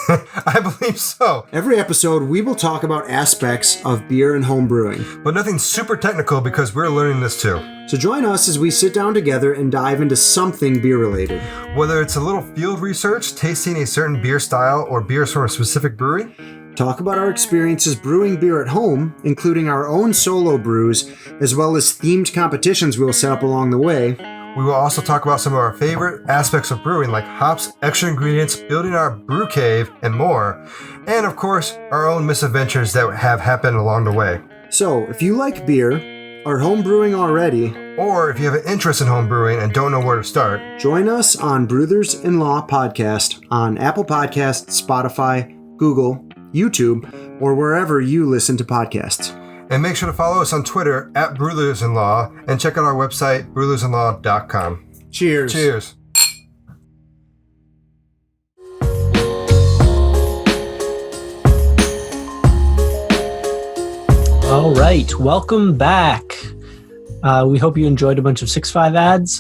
I believe so. Every episode, we will talk about aspects of beer and home brewing. But nothing super technical because we're learning this too. So join us as we sit down together and dive into something beer-related. Whether it's a little field research, tasting a certain beer style, or beers from a specific brewery. Talk about our experiences brewing beer at home, including our own solo brews, as well as themed competitions we'll set up along the way. We will also talk about some of our favorite aspects of brewing, like hops, extra ingredients, building our brew cave, and more. And of course, our own misadventures that have happened along the way. So, if you like beer, are home brewing already, or if you have an interest in home brewing and don't know where to start, join us on Brothers-in-Law Podcast on Apple Podcasts, Spotify, Google, YouTube, or wherever you listen to podcasts. And make sure to follow us on Twitter at Brothers-in-Law and check out our website, brothersinlaw.com. Cheers. Cheers. All right, welcome back. We hope you enjoyed a bunch of 6.5 ads.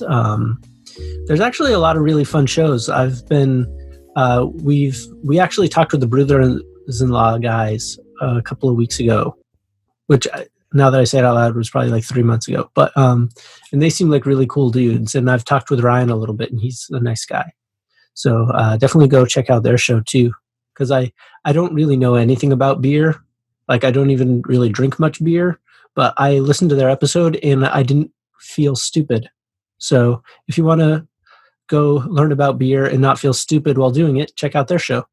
There's actually a lot of really fun shows. We actually talked with the Brothers-in-Law guys a couple of weeks ago, which now that I say it out loud was probably like 3 months ago. But and they seem like really cool dudes. And I've talked with Ryan a little bit, and he's a nice guy. So definitely go check out their show too, because I don't really know anything about beer. Like, I don't even really drink much beer, but I listened to their episode and I didn't feel stupid. So if you want to go learn about beer and not feel stupid while doing it, check out their show.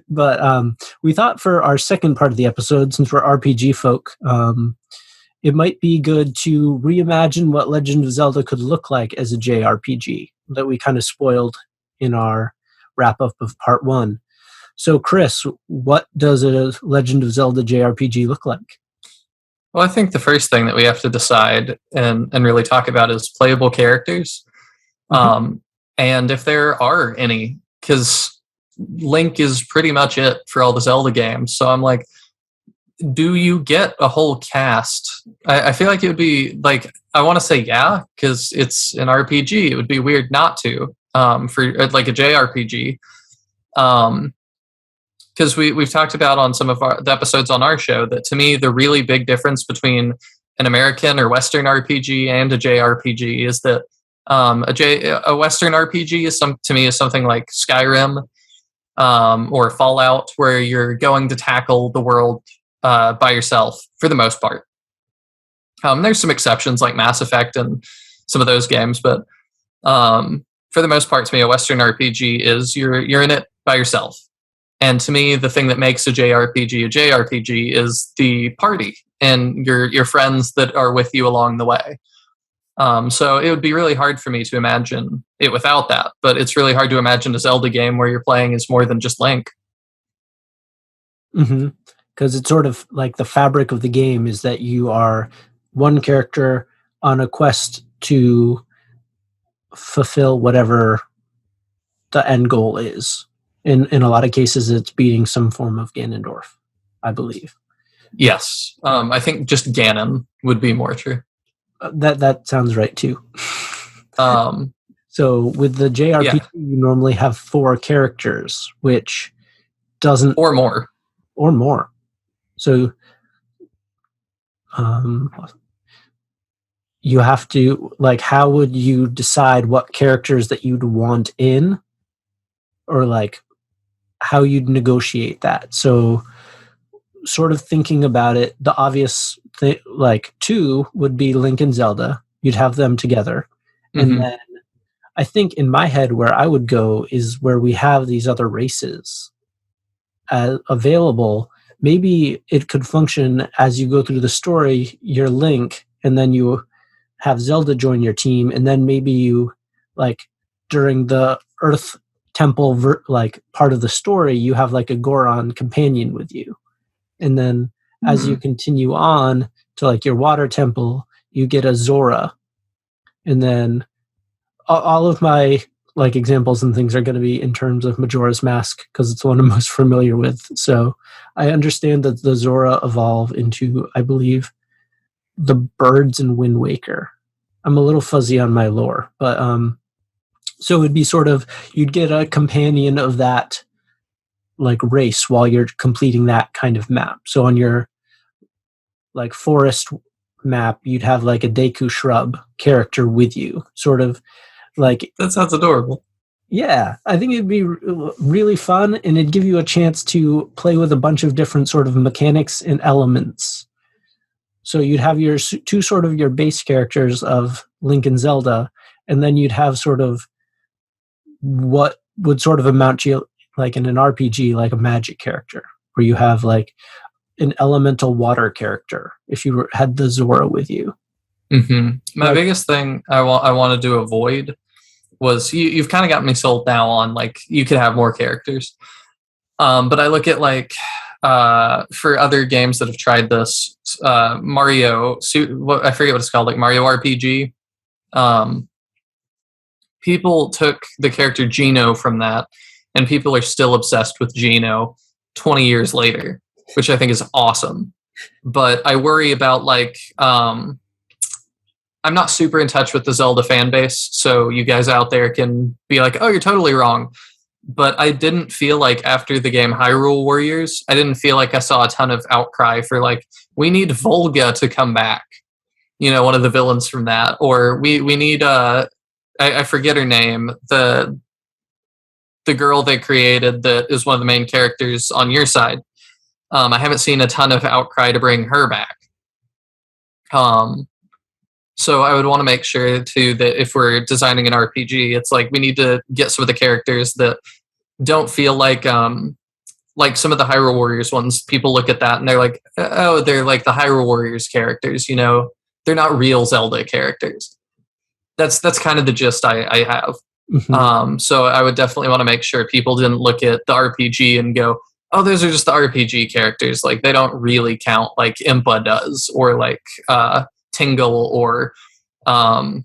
But we thought for our second part of the episode, since we're RPG folk, it might be good to reimagine what Legend of Zelda could look like as a JRPG that we kind of spoiled in our wrap-up of part 1. So, Chris, what does a Legend of Zelda JRPG look like? Well, I think the first thing that we have to decide and really talk about is playable characters. Mm-hmm. And if there are any, because Link is pretty much it for all the Zelda games. So I'm like, do you get a whole cast? I feel like it would be like, I want to say yeah, because it's an RPG. It would be weird not to for like a JRPG. Because we've talked about on some of the episodes on our show that to me, the really big difference between an American or Western RPG and a JRPG is that a Western RPG is to me is something like Skyrim or Fallout, where you're going to tackle the world by yourself for the most part. There's some exceptions like Mass Effect and some of those games, but for the most part, to me, a Western RPG is you're in it by yourself. And to me, the thing that makes a JRPG is the party and your friends that are with you along the way. So it would be really hard for me to imagine it without that, but it's really hard to imagine a Zelda game where you're playing as more than just Link. Mm-hmm. Because it's sort of like the fabric of the game is that you are one character on a quest to fulfill whatever the end goal is. In a lot of cases, it's beating some form of Ganondorf, I believe. Yes. I think just Ganon would be more true. That sounds right too. Um, So with the JRPG, Yeah. you normally have 4 characters, which doesn't or more. or more. So you have to, like, how would you decide what characters that you'd want in, or like how you'd negotiate that? So sort of thinking about it, the obvious thing, like 2 would be Link and Zelda. You'd have them together. And Mhm. then I think in my head where I would go is where we have these other races available. Maybe it could function as you go through the story, you're Link, and then you have Zelda join your team, and then maybe you, like, during the Earth Temple like part of the story, you have like a Goron companion with you. And then as you continue on to like your Water Temple, you get a Zora. And then all of my like examples and things are going to be in terms of Majora's Mask because it's the one I'm most familiar with. So I understand that the Zora evolve into, I believe, the birds in Wind Waker. I'm a little fuzzy on my lore, but so it'd be sort of, you'd get a companion of that like race while you're completing that kind of map. So on your like forest map, you'd have like a Deku shrub character with you, sort of like. That sounds adorable. Yeah, I think it'd be really fun, and it'd give you a chance to play with a bunch of different sort of mechanics and elements. So you'd have your 2 sort of your base characters of Link and Zelda, and then you'd have sort of what would sort of amount to, like in an RPG, like a magic character, where you have like an elemental water character if you had the Zora with you. Mm-hmm. My biggest thing I wanted to avoid was you've kind of got me sold now on like you could have more characters. But I look at like for other games that have tried this, Mario, I forget what it's called, like Mario RPG. People took the character Geno from that, and people are still obsessed with Geno 20 years later, which I think is awesome. But I worry about like, I'm not super in touch with the Zelda fan base, so you guys out there can be like, oh, you're totally wrong. But I didn't feel like after the game Hyrule Warriors, I didn't feel like I saw a ton of outcry for like, we need Volga to come back. You know, one of the villains from that. Or we need, I forget her name, the girl they created that is one of the main characters on your side. I haven't seen a ton of outcry to bring her back. So I would want to make sure too that if we're designing an RPG, it's like we need to get some of the characters that don't feel like some of the Hyrule Warriors ones. People look at that and they're like, oh, they're like the Hyrule Warriors characters, you know, they're not real Zelda characters. That's kind of the gist I have. Mm-hmm. So I would definitely want to make sure people didn't look at the RPG and go, oh, those are just the RPG characters. Like they don't really count like Impa does, or like Tingle, or Ganon.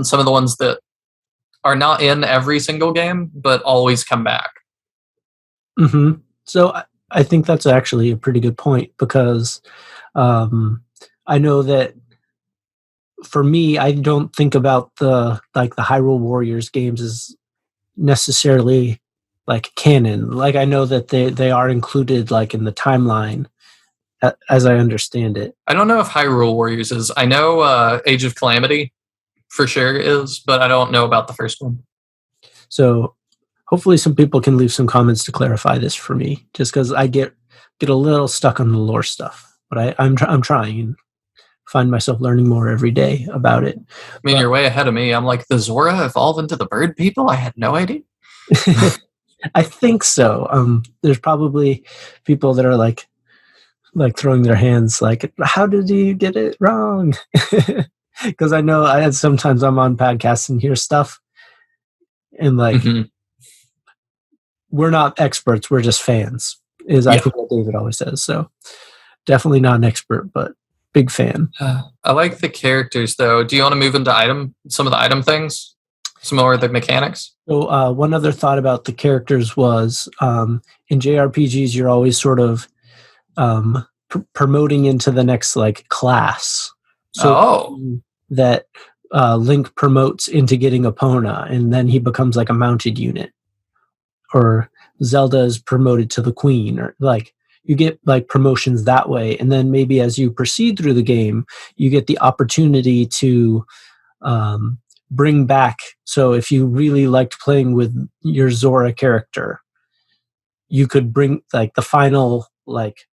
Some of the ones that are not in every single game, but always come back. Mm-hmm. So I think that's actually a pretty good point, because I know that for me, I don't think about the Hyrule Warriors games as necessarily like canon. Like I know that they are included like in the timeline, as I understand it. I don't know if Hyrule Warriors is. I know Age of Calamity for sure is, but I don't know about the first one. So hopefully some people can leave some comments to clarify this for me, just because I get a little stuck on the lore stuff. But I'm trying and find myself learning more every day about it. I mean, you're way ahead of me. I'm like, the Zora evolve into the bird people? I had no idea. I think so. There's probably people that are like throwing their hands like, how did you get it wrong? Because I know sometimes I'm on podcasts and hear stuff and like, we're not experts, we're just fans, I think what David always says. So definitely not an expert, but big fan. I like the characters though. Do you want to move into some of the item things? Some more of the mechanics? So one other thought about the characters was in JRPGs, you're always sort of promoting into the next like class. that Link promotes into getting Epona, and then he becomes like a mounted unit. Or Zelda is promoted to the queen, or like you get like promotions that way. And then maybe as you proceed through the game, you get the opportunity to bring back. So if you really liked playing with your Zora character, you could bring like the final like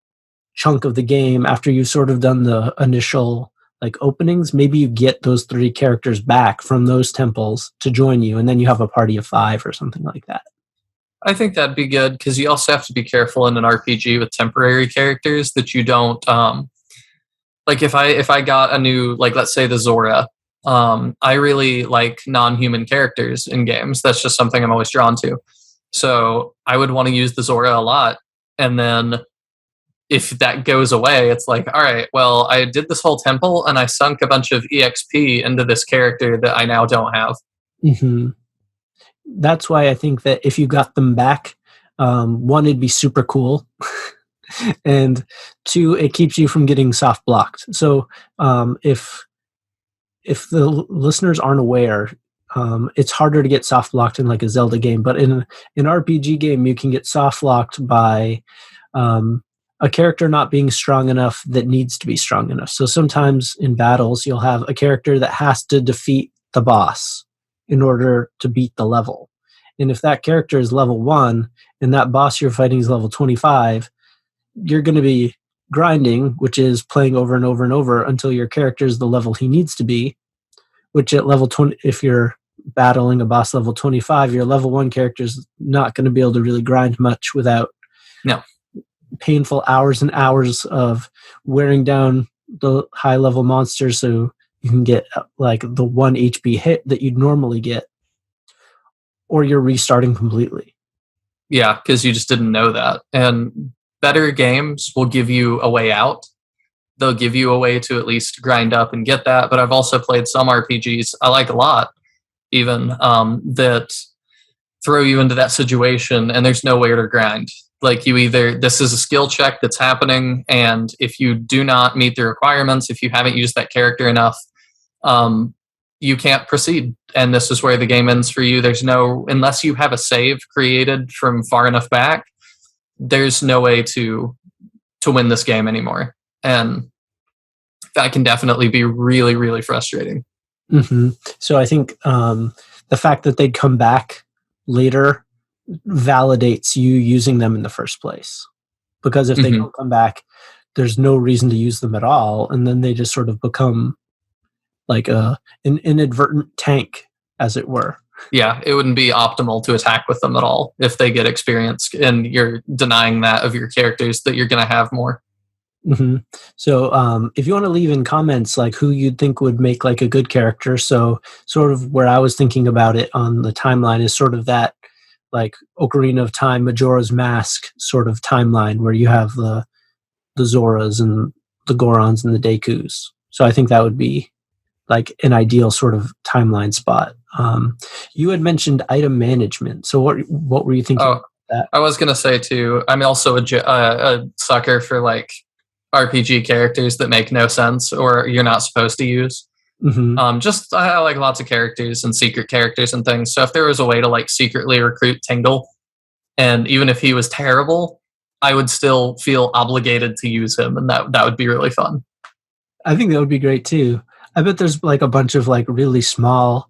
chunk of the game after you've sort of done the initial like openings. Maybe you get those 3 characters back from those temples to join you, and then you have a party of 5 or something like that. I think that'd be good, because you also have to be careful in an RPG with temporary characters that you don't like if I got a new, like let's say the Zora, I really like non-human characters in games. That's just something I'm always drawn to. So I would want to use the Zora a lot, and then if that goes away, it's like, all right, well, I did this whole temple and I sunk a bunch of EXP into this character that I now don't have. Mm-hmm. That's why I think that if you got them back, 1, it'd be super cool. And 2, it keeps you from getting soft blocked. So if the listeners aren't aware, it's harder to get soft blocked in like a Zelda game, but in an RPG game, you can get soft blocked by a character not being strong enough that needs to be strong enough. So sometimes in battles, you'll have a character that has to defeat the boss in order to beat the level. And if that character is level 1 and that boss you're fighting is level 25, you're going to be grinding, which is playing over and over and over until your character is the level he needs to be, which at level 20, if you're battling a boss level 25, your level 1 character is not going to be able to really grind much without painful hours and hours of wearing down the high level monsters so you can get like the 1 HP hit that you'd normally get, or you're restarting completely. Yeah, because you just didn't know that. And better games will give you a way out. They'll give you a way to at least grind up and get that. But I've also played some RPGs I like a lot, even that throw you into that situation and there's no way to grind. Like you either, this is a skill check that's happening, and if you do not meet the requirements, if you haven't used that character enough, you can't proceed. And this is where the game ends for you. There's no, unless you have a save created from far enough back, there's no way to win this game anymore. And that can definitely be really, really frustrating. Mm-hmm. So I think the fact that they'd come back later validates you using them in the first place. Because if they don't come back, there's no reason to use them at all. And then they just sort of become like an inadvertent tank, as it were. Yeah, it wouldn't be optimal to attack with them at all if they get experience, and you're denying that of your characters that you're going to have more. Mm-hmm. So if you want to leave in comments like who you'd think would make like a good character, so sort of where I was thinking about it on the timeline is sort of that like Ocarina of Time, Majora's Mask sort of timeline where you have the Zoras and the Gorons and the Dekus. So I think that would be like an ideal sort of timeline spot. You had mentioned item management. So what were you thinking about that? I was going to say too, I'm also a sucker for like RPG characters that make no sense or you're not supposed to use. Mm-hmm. I like lots of characters and secret characters and things. So if there was a way to like secretly recruit Tingle, and even if he was terrible, I would still feel obligated to use him, and that would be really fun. I think that would be great too. I bet there's like a bunch of like really small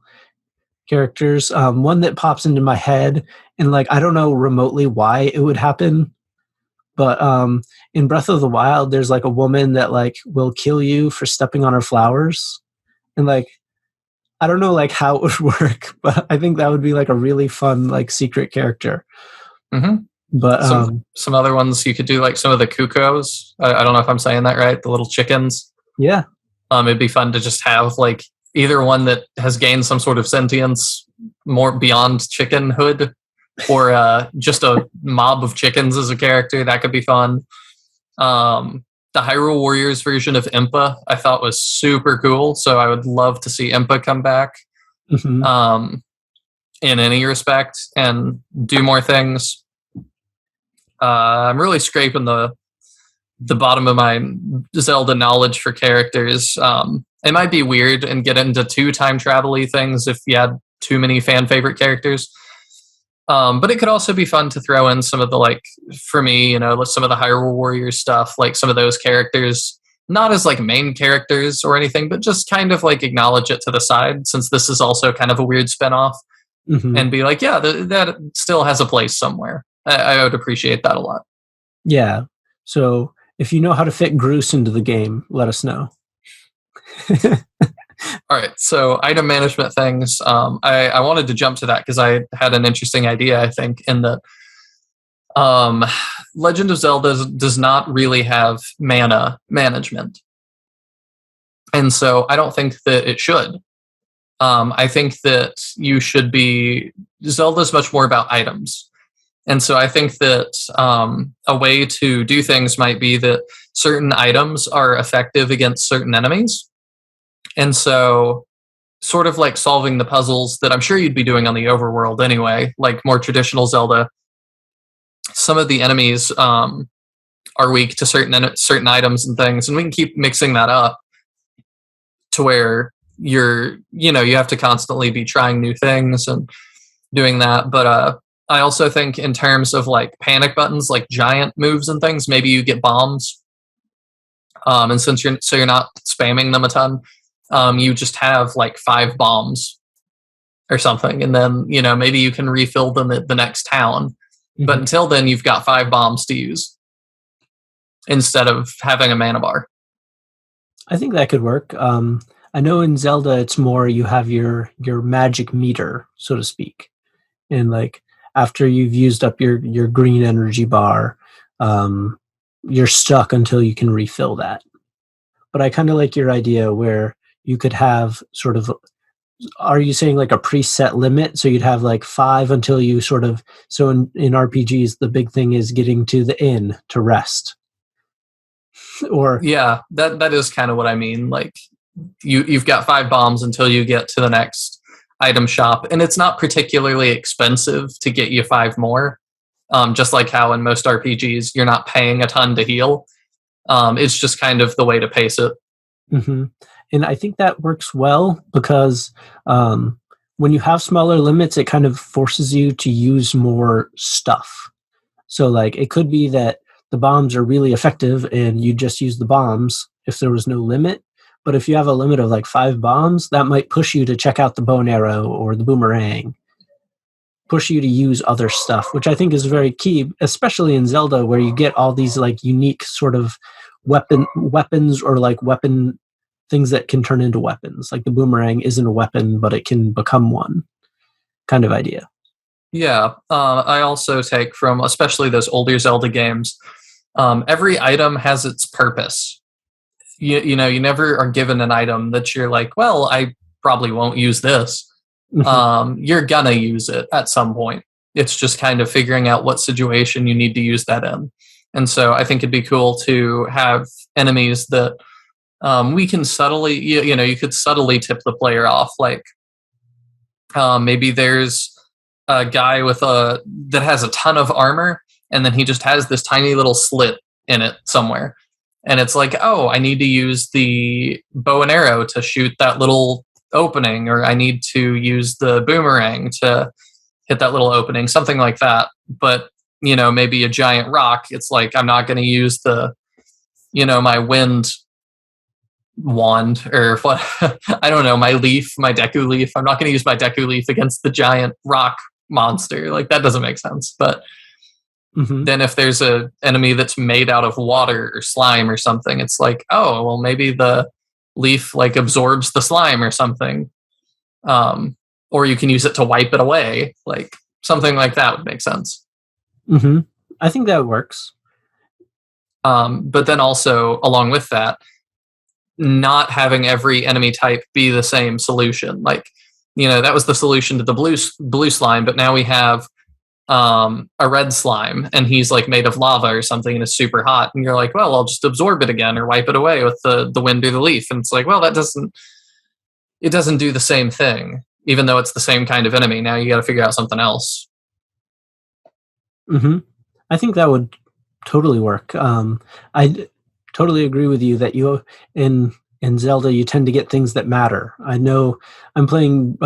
characters. One that pops into my head, and like I don't know remotely why it would happen, but in Breath of the Wild, there's like a woman that like will kill you for stepping on her flowers, and like I don't know like how it would work, but I think that would be like a really fun like secret character. Mm-hmm. But some other ones you could do, like some of the Cuckoos. I don't know if I'm saying that right. The little chickens. Yeah. It'd be fun to just have like either one that has gained some sort of sentience more beyond chickenhood, or just a mob of chickens as a character. That could be fun. The Hyrule Warriors version of Impa I thought was super cool. So I would love to see Impa come back in any respect and do more things. I'm really scraping the bottom of my Zelda knowledge for characters. It might be weird and get into too time travel-y things if you had too many fan favorite characters. But it could also be fun to throw in some of the, like, for me, some of the Hyrule Warriors stuff, like some of those characters, not as like main characters or anything, but just kind of like acknowledge it to the side, since this is also kind of a weird spinoff, and be like, yeah, that still has a place somewhere. I would appreciate that a lot. Yeah. So if you know how to fit Groose into the game, let us know. All right, so item management things. I wanted to jump to that because I had an interesting idea, I think, in that Legend of Zelda does not really have mana management. And so I don't think that it should. I think that Zelda's much more about items. And so I think that a way to do things might be that certain items are effective against certain enemies. And so sort of like solving the puzzles that I'm sure you'd be doing on the overworld anyway, like more traditional Zelda, some of the enemies are weak to certain items and things, and we can keep mixing that up to where you have to constantly be trying new things and doing that. But I also think in terms of like panic buttons, like giant moves and things, maybe you get bombs. And since you're not spamming them a ton, you just have like 5 bombs or something, and then maybe you can refill them at the next town. But until then, you've got 5 bombs to use instead of having a mana bar. I think that could work. I know in Zelda, it's more you have your magic meter, so to speak, and like after you've used up your green energy bar, you're stuck until you can refill that. But I kind of like your idea where you could have sort of, are you saying like a preset limit? So you'd have like 5 until you sort of, so in RPGs, the big thing is getting to the inn to rest. Or yeah, that is kind of what I mean. Like you've got 5 bombs until you get to the next item shop, and it's not particularly expensive to get you 5 more. Just like how in most RPGs, you're not paying a ton to heal. It's just kind of the way to pace it. Mm-hmm. And I think that works well because when you have smaller limits, it kind of forces you to use more stuff. So like it could be that the bombs are really effective and you just use the bombs if there was no limit. But if you have a limit of like 5 bombs, that might push you to check out the bow and arrow or the boomerang, push you to use other stuff, which I think is very key, especially in Zelda, where you get all these like unique sort of weapons or like weapon things that can turn into weapons. Like the boomerang isn't a weapon, but it can become one kind of idea. Yeah. I also take from, especially those older Zelda games, every item has its purpose. You never are given an item that you're like, well, I probably won't use this. You're gonna use it at some point. It's just kind of figuring out what situation you need to use that in. And so I think it'd be cool to have enemies that we can subtly, you could subtly tip the player off. Like maybe there's a guy that has a ton of armor, and then he just has this tiny little slit in it somewhere. And it's like, oh, I need to use the bow and arrow to shoot that little opening, or I need to use the boomerang to hit that little opening, something like that. But, maybe a giant rock, it's like, I'm not going to use my wind wand or what, I don't know, my Deku leaf. I'm not going to use my Deku leaf against the giant rock monster. Like that doesn't make sense. But then if there's a enemy that's made out of water or slime or something, it's like, oh, well, maybe the leaf like absorbs the slime or something. Or you can use it to wipe it away. Like something like that would make sense. I think that works. But then also along with that, not having every enemy type be the same solution. Like, that was the solution to the blue slime, but now we have a red slime, and he's like made of lava or something, and it's super hot, and you're like, well, I'll just absorb it again or wipe it away with the wind or the leaf. And it's like, well, it doesn't do the same thing, even though it's the same kind of enemy. Now you got to figure out something else. I think that would totally work. I totally agree with you that in in Zelda, you tend to get things that matter. I know I'm playing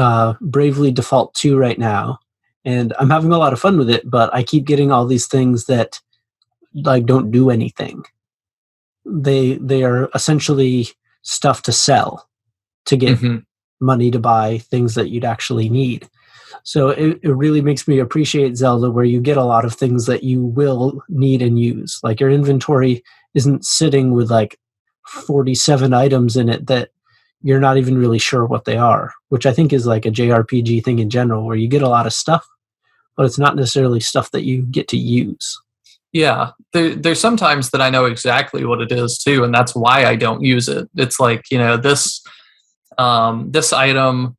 Bravely Default 2 right now, and I'm having a lot of fun with it, but I keep getting all these things that like don't do anything. They are essentially stuff to sell to get money to buy things that you'd actually need. So it really makes me appreciate Zelda, where you get a lot of things that you will need and use. Like your inventory isn't sitting with like 47 items in it that you're not even really sure what they are, which I think is like a JRPG thing in general, where you get a lot of stuff, but it's not necessarily stuff that you get to use. Yeah, there's sometimes that I know exactly what it is too, and that's why I don't use it. It's like, this item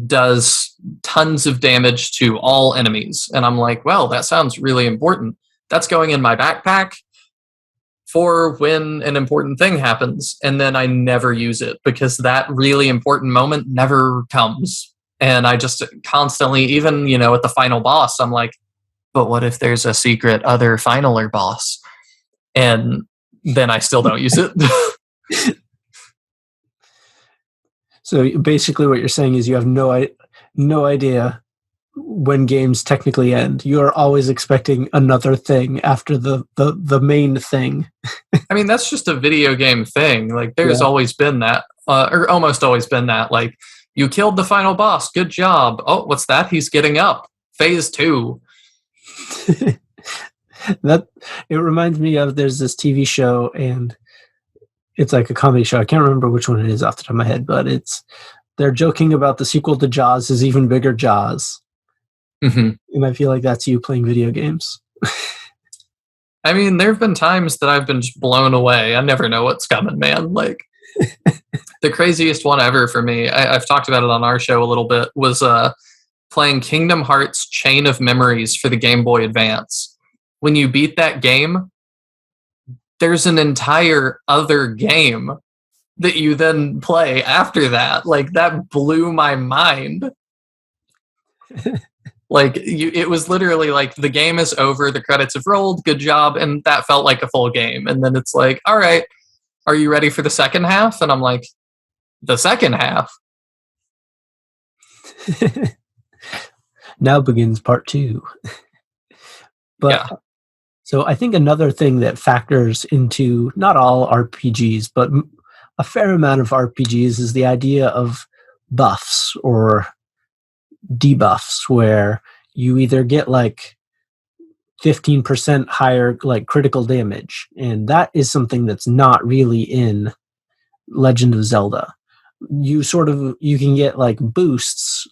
does tons of damage to all enemies, and I'm like, well, that sounds really important. That's going in my backpack for when an important thing happens, and then I never use it because that really important moment never comes. And I just constantly, even at the final boss, I'm like, but what if there's a secret other finaler boss? And then I still don't use it. So basically what you're saying is you have no idea when games technically end. You are always expecting another thing after the main thing. I mean, that's just a video game thing. Like, there's always been that, or almost always been that. Like, you killed the final boss. Good job. Oh, what's that? He's getting up. Phase 2. That it reminds me of, there's this TV show, and it's like a comedy show. I can't remember which one it is off the top of my head, but they're joking about the sequel to Jaws is even bigger Jaws. And I feel like that's you playing video games. I mean, there have been times that I've been just blown away. I never know what's coming, man. Like, the craziest one ever for me, I've talked about it on our show a little bit, was playing Kingdom Hearts Chain of Memories for the Game Boy Advance. When you beat that game, there's an entire other game that you then play after that. Like, that blew my mind. Like, it was literally like, the game is over, the credits have rolled, good job, and that felt like a full game. And then it's like, all right, are you ready for the second half? And I'm like, the second half? Now begins part 2. But yeah. So I think another thing that factors into not all RPGs, but a fair amount of RPGs, is the idea of buffs or debuffs, where you either get like 15% higher like critical damage, and that is something that's not really in Legend of Zelda. You can get like boosts.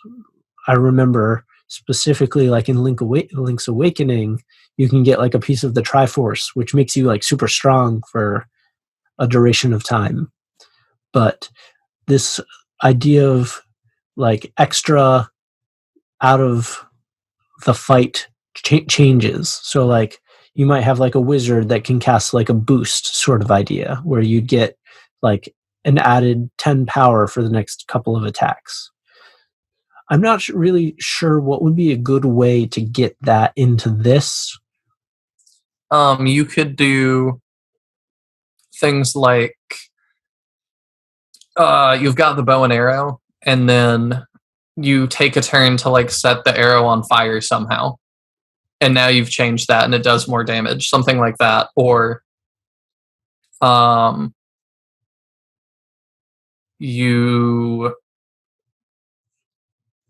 I remember specifically like in Link's Awakening, you can get like a piece of the Triforce, which makes you like super strong for a duration of time. But this idea of like extra out of the fight changes. So like you might have like a wizard that can cast like a boost sort of idea, where you'd get like an added 10 power for the next couple of attacks. I'm not really sure what would be a good way to get that into this. You could do things like you've got the bow and arrow, and then you take a turn to like set the arrow on fire somehow, and now you've changed that and it does more damage, something like that. Or you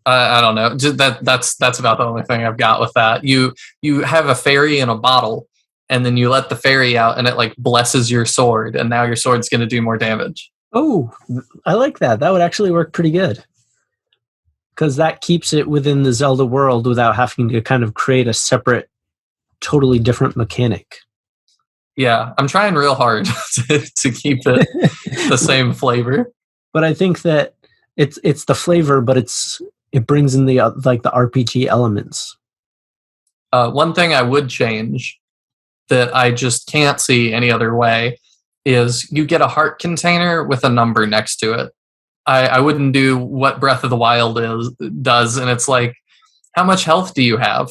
I don't know, that's about the only thing I've got with that. You have a fairy in a bottle, and then you let the fairy out and it like blesses your sword, and now your sword's going to do more damage. Oh, I like that. That would actually work pretty good, because that keeps it within the Zelda world without having to kind of create a separate, totally different mechanic. Yeah, I'm trying real hard to keep it the same flavor. But I think that it's the flavor, but it brings in the like the RPG elements. One thing I would change that I just can't see any other way is you get a heart container with a number next to it. I wouldn't do what Breath of the Wild does, and it's like, how much health do you have?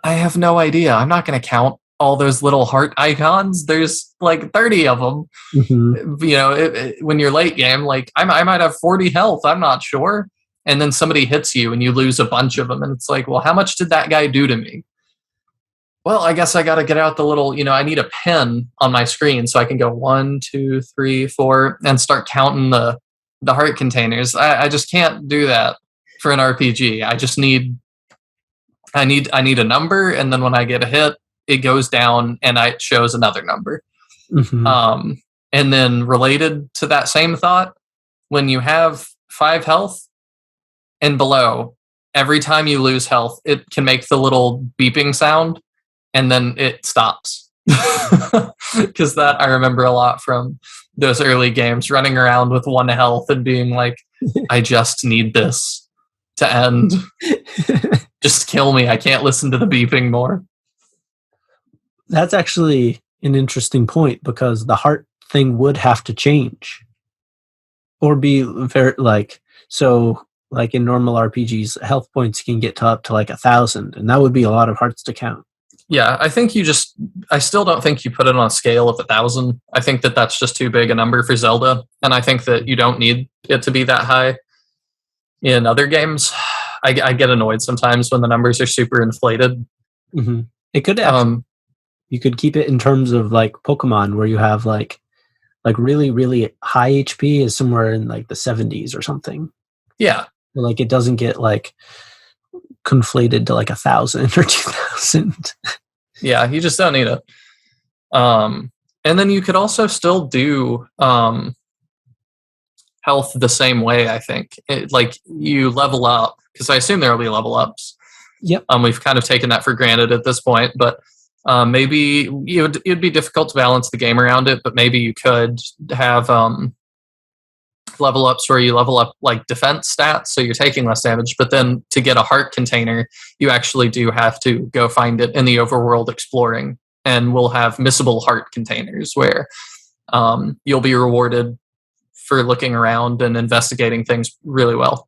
I have no idea. I'm not going to count. all those little heart icons. There's like 30 of them. Mm-hmm. You know, when you're late game, like I might have 40 health. I'm not sure. And then somebody hits you and you lose a bunch of them. And it's like, well, how much did that guy do to me? Well, I guess I got to get out the little, I need a pen on my screen so I can go 1, 2, 3, 4 and start counting the heart containers. I just can't do that for an RPG. I need a number, and then when I get a hit, it goes down and it shows another number. Mm-hmm. And then related to that same thought, when you have 5 health and below, every time you lose health, it can make the little beeping sound, and then it stops. Because that I remember a lot from those early games, running around with 1 health and being like, I just need this to end. Just kill me. I can't listen to the beeping more. That's actually an interesting point, because the heart thing would have to change. Or be very like in normal RPGs, health points can get up to like 1,000, and that would be a lot of hearts to count. Yeah, I think I still don't think you put it on a scale of 1,000. I think that that's just too big a number for Zelda. And I think that you don't need it to be that high in other games. I get annoyed sometimes when the numbers are super inflated. Mm-hmm. It could actually, you could keep it in terms of like Pokemon, where you have like really, really high HP is somewhere in like the 70s or something. Yeah. Like it doesn't get like conflated to like 1,000 or 2,000. Yeah, you just don't need it. And then you could also still do health the same way, I think. Like you level up, because I assume there will be level ups. Yep. We've kind of taken that for granted at this point, but maybe it'd be difficult to balance the game around it, but maybe you could have level ups where you level up like defense stats, so you're taking less damage, but then to get a heart container, you actually do have to go find it in the overworld exploring, and we'll have missable heart containers where you'll be rewarded for looking around and investigating things really well.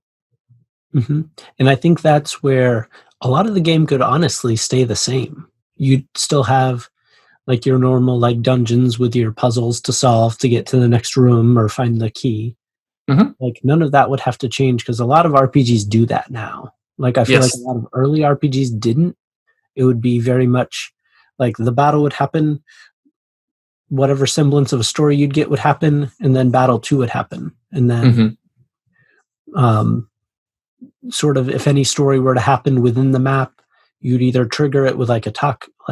Mm-hmm. And I think that's where a lot of the game could honestly stay the same. You'd still have like your normal like dungeons with your puzzles to solve to get to the next room or find the key. Mm-hmm. Like none of that would have to change, because a lot of RPGs do that now. Like I feel like a lot of early RPGs didn't. It would be very much like the battle would happen, whatever semblance of a story you'd get would happen, and then battle 2 would happen. And then sort of if any story were to happen within the map, you'd either trigger it with like a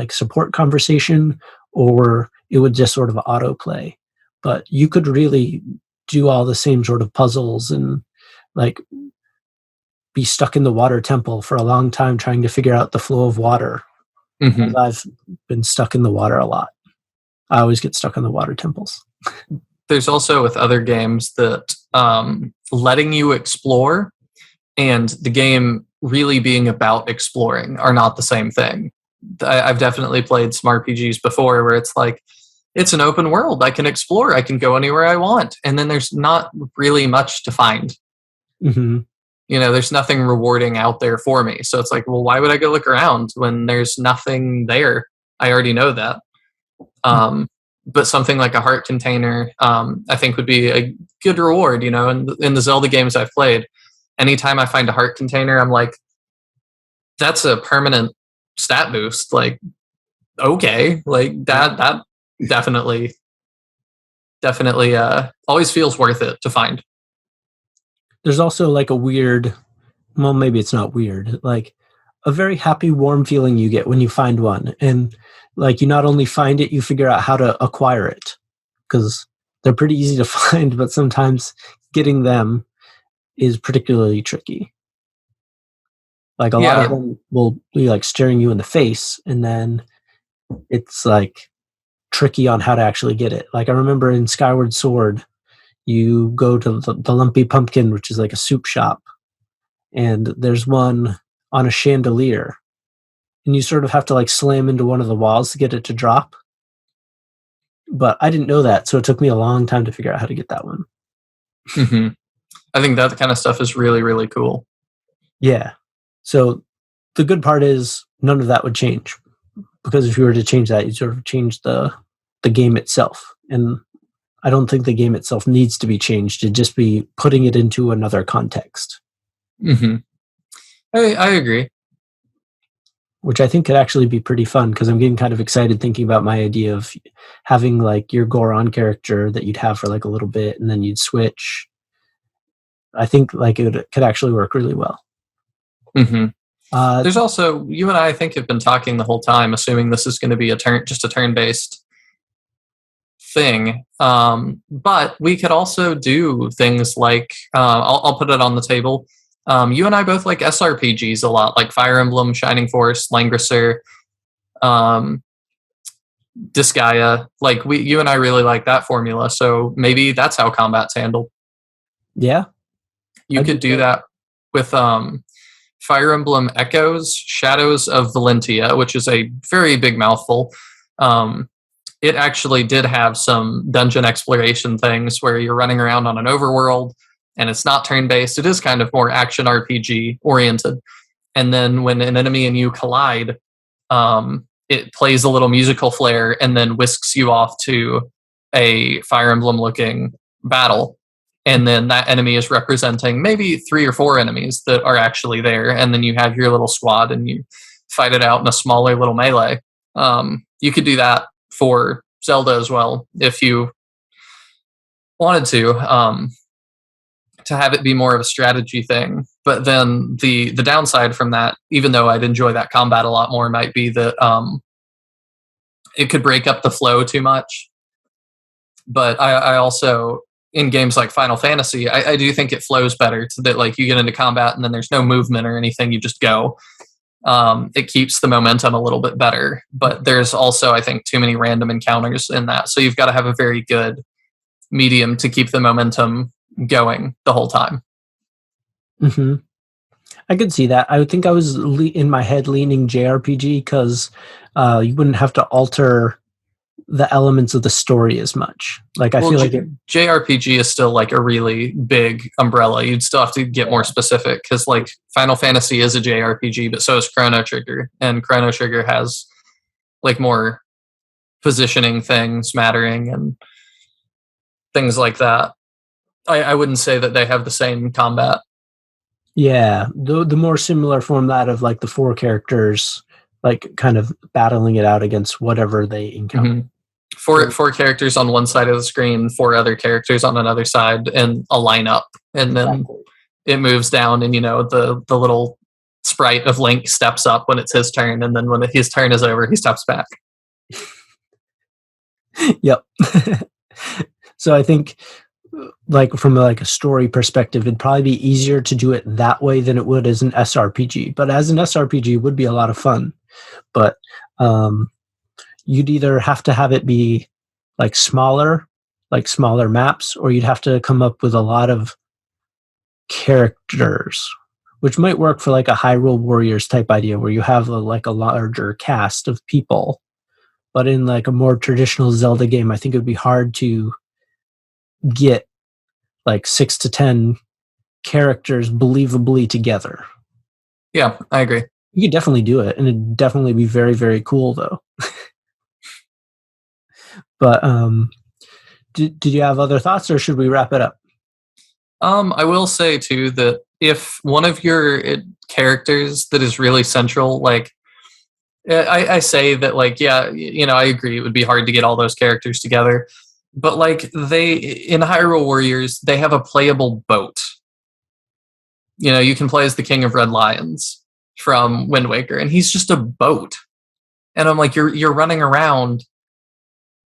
support conversation, or it would just sort of autoplay. But you could really do all the same sort of puzzles and like be stuck in the water temple for a long time trying to figure out the flow of water. Mm-hmm. I've been stuck in the water a lot. I always get stuck in the water temples. There's also with other games that letting you explore and the game really being about exploring are not the same thing. I've definitely played some RPGs before where it's like, it's an open world. I can explore. I can go anywhere I want. And then there's not really much to find. Mm-hmm. There's nothing rewarding out there for me. So it's like, well, why would I go look around when there's nothing there? I already know that. But something like a heart container, I think would be a good reward. In the Zelda games I've played, anytime I find a heart container, I'm like, that's a permanent stat boost. Like, okay, like that definitely always feels worth it to find. There's also like a weird, well, maybe it's not weird, like a very happy, warm feeling you get when you find one. And like you not only find it, you figure out how to acquire it, because they're pretty easy to find, but sometimes getting them is particularly tricky. Like a lot of them will be like staring you in the face, and then it's like tricky on how to actually get it. Like I remember in Skyward Sword, you go to the Lumpy Pumpkin, which is like a soup shop, and there's one on a chandelier, and you sort of have to like slam into one of the walls to get it to drop. But I didn't know that, so it took me a long time to figure out how to get that one. Mm-hmm. I think that kind of stuff is really, really cool. Yeah. So the good part is none of that would change. because if you were to change that, you sort of change the game itself. And I don't think the game itself needs to be changed. It'd just be putting it into another context. Mm-hmm. I agree. Which I think could actually be pretty fun, because I'm getting kind of excited thinking about my idea of having like your Goron character that you'd have for like a little bit and then you'd switch. I think like it could actually work really well. Mm-hmm. There's also, you and I think have been talking the whole time, assuming this is going to be just a turn-based thing. But we could also do things like, I'll put it on the table. You and I both like SRPGs a lot, like Fire Emblem, Shining Force, Langrisser, Disgaea. Like you and I really like that formula. So maybe that's how combat's handled. Yeah. You could do that with Fire Emblem Echoes, Shadows of Valentia, which is a very big mouthful. It actually did have some dungeon exploration things where you're running around on an overworld, and it's not turn-based. It is kind of more action RPG oriented. And then when an enemy and you collide, it plays a little musical flair and then whisks you off to a Fire Emblem looking battle. And then that enemy is representing maybe 3 or 4 enemies that are actually there. And then you have your little squad and you fight it out in a smaller little melee. You could do that for Zelda as well if you wanted to have it be more of a strategy thing. But then the downside from that, even though I'd enjoy that combat a lot more, might be that it could break up the flow too much. But I also, in games like Final Fantasy, I do think it flows better so that like you get into combat and then there's no movement or anything, you just go. It keeps the momentum a little bit better. But there's also, I think, too many random encounters in that. So you've got to have a very good medium to keep the momentum going the whole time. Mm-hmm. I could see that. I think I was in my head leaning JRPG because you wouldn't have to alter the elements of the story as much. Like I feel like JRPG is still like a really big umbrella. You'd still have to get more specific because like Final Fantasy is a JRPG, but so is Chrono Trigger, and Chrono Trigger has like more positioning things mattering and things like that. I wouldn't say that they have the same combat. Yeah, the more similar format of like the 4 characters, like kind of battling it out against whatever they encounter. Mm-hmm. Four characters on one side of the screen, 4 other characters on another side, and a lineup, and then it moves down, and you know the little sprite of Link steps up when it's his turn, and then when his turn is over, he steps back. Yep. So I think, like from like a story perspective, it'd probably be easier to do it that way than it would as an SRPG. But as an SRPG, it would be a lot of fun. But you'd either have to have it be like smaller maps, or you'd have to come up with a lot of characters, which might work for like a Hyrule Warriors type idea where you have like a larger cast of people. But in like a more traditional Zelda game, I think it would be hard to get like 6 to 10 characters believably together. Yeah, I agree. You could definitely do it, and it'd definitely be very, very cool though. But did you have other thoughts, or should we wrap it up? I will say too that if one of your characters that is really central, like I say that, like, yeah, you know, I agree it would be hard to get all those characters together, but like in Hyrule Warriors, they have a playable boat. You know, you can play as the King of Red Lions from Wind Waker, and he's just a boat. And I'm like, you're running around,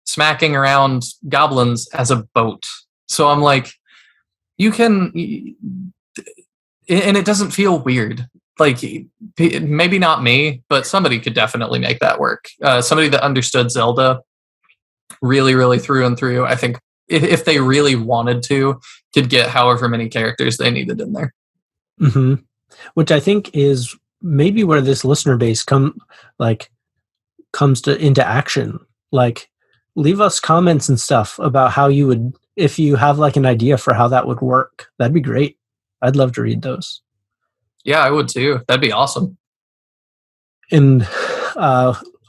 smacking around goblins as a boat. So I'm like, you can, and it doesn't feel weird. Like, maybe not me, but somebody could definitely make that work. Somebody that understood Zelda really, really through and through, I think if they really wanted to, could get however many characters they needed in there. Mm-hmm. Which I think is maybe where this listener base comes into action. Like, leave us comments and stuff about how you would, if you have like an idea for how that would work. That'd be great. I'd love to read those. Yeah, I would too. That'd be awesome. And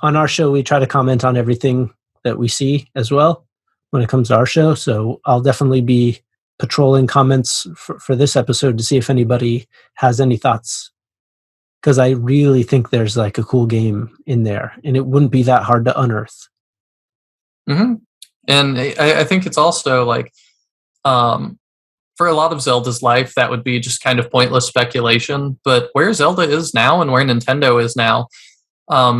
on our show, we try to comment on everything that we see as well when it comes to our show. So I'll definitely be patrolling comments for this episode to see if anybody has any thoughts. Because I really think there's like a cool game in there, and it wouldn't be that hard to unearth. Mm-hmm. And I think it's also like, for a lot of Zelda's life, that would be just kind of pointless speculation. But where Zelda is now and where Nintendo is now,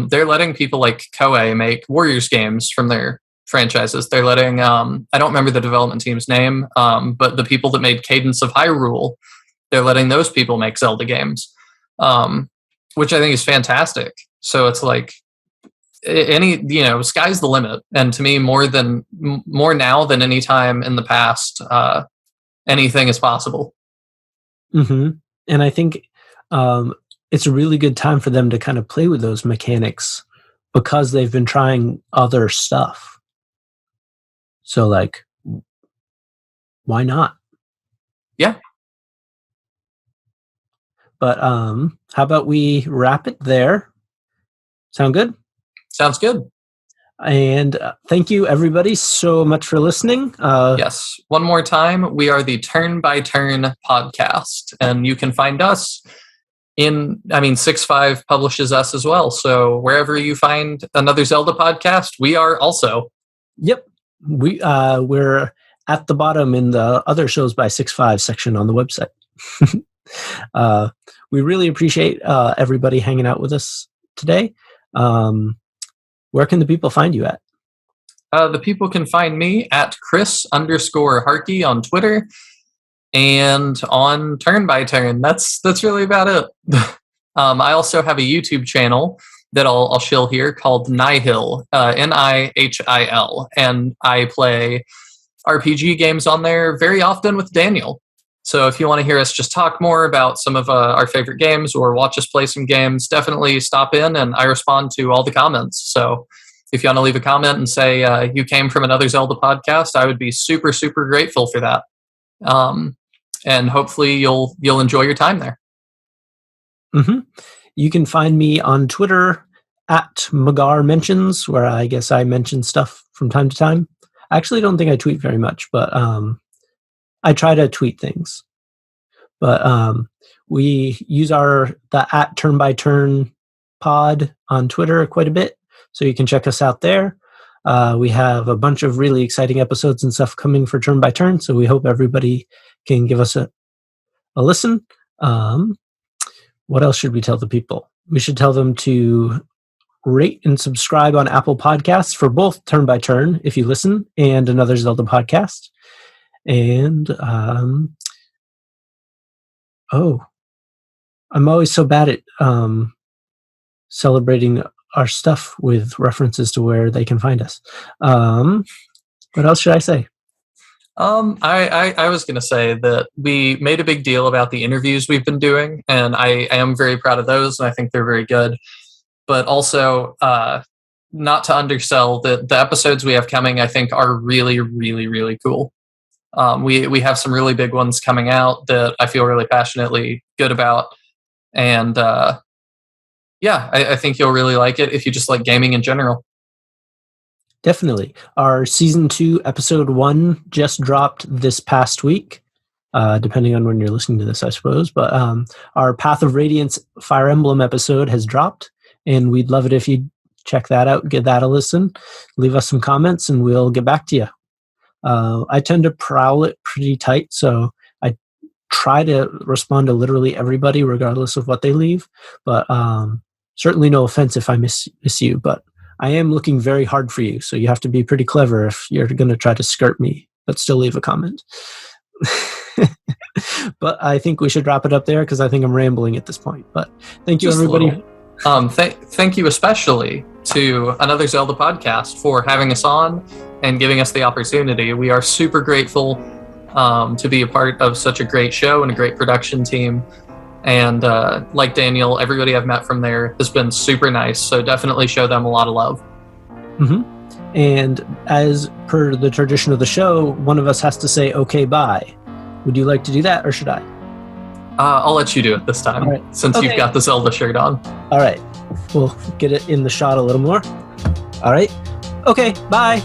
they're letting people like Koei make Warriors games from their franchises. They're letting, I don't remember the development team's name, but the people that made Cadence of Hyrule, they're letting those people make Zelda games, which I think is fantastic. So it's like, sky's the limit. And to me, more now than any time in the past, anything is possible. Mm-hmm. And I think it's a really good time for them to kind of play with those mechanics because they've been trying other stuff. So, like, why not? Yeah. But how about we wrap it there? Sound good? Sounds good. And thank you, everybody, so much for listening. Yes. One more time, we are the Turn by Turn podcast, and you can find us 6.5 publishes us as well. So wherever you find another Zelda podcast, we are also. Yep. We're at the bottom in the other shows by 6.5 section on the website. We really appreciate everybody hanging out with us today. Where can the people find you at? The people can find me at Chris_Harkey on Twitter and on Turn by Turn. That's really about it. I also have a YouTube channel that I'll shill here called Nihil, Nihil, and I play RPG games on there very often with Daniel. So if you want to hear us just talk more about some of our favorite games or watch us play some games, definitely stop in, and I respond to all the comments. So if you want to leave a comment and say you came from another Zelda podcast, I would be super, super grateful for that. And hopefully you'll enjoy your time there. Mm-hmm. You can find me on Twitter at McGarr Mentions, where I guess I mention stuff from time to time. I actually don't think I tweet very much, but I try to tweet things. But we use the at Turn by Turn pod on Twitter quite a bit, so you can check us out there. We have a bunch of really exciting episodes and stuff coming for Turn by Turn, so we hope everybody can give us a listen. What else should we tell the people? We should tell them to rate and subscribe on Apple Podcasts for both Turn by Turn, if you listen, and another Zelda podcast. And I'm always so bad at celebrating our stuff with references to where they can find us. What else should I say? I was going to say that we made a big deal about the interviews we've been doing, and I am very proud of those, and I think they're very good. But also, not to undersell, the episodes we have coming, I think, are really, really, really cool. We have some really big ones coming out that I feel really passionately good about. And I think you'll really like it if you just like gaming in general. Definitely. Our Season 2, Episode 1 just dropped this past week, depending on when you're listening to this, I suppose. But our Path of Radiance Fire Emblem episode has dropped, and we'd love it if you'd check that out, give that a listen, leave us some comments, and we'll get back to you. I tend to prowl it pretty tight, so I try to respond to literally everybody, regardless of what they leave. But certainly no offense if I miss you, but I am looking very hard for you, so you have to be pretty clever if you're going to try to skirt me, but still leave a comment. But I think we should wrap it up there because I think I'm rambling at this point. But thank you, everybody. Thank you especially to Another Zelda podcast for having us on and giving us the opportunity. We are super grateful to be a part of such a great show and a great production team. And like Daniel, everybody I've met from there has been super nice. So definitely show them a lot of love. Mm-hmm. And as per the tradition of the show, one of us has to say, okay, bye. Would you like to do that, or should I? I'll let you do it this time, since you've got the Zelda shirt on. All right. We'll get it in the shot a little more. All right. Okay, bye.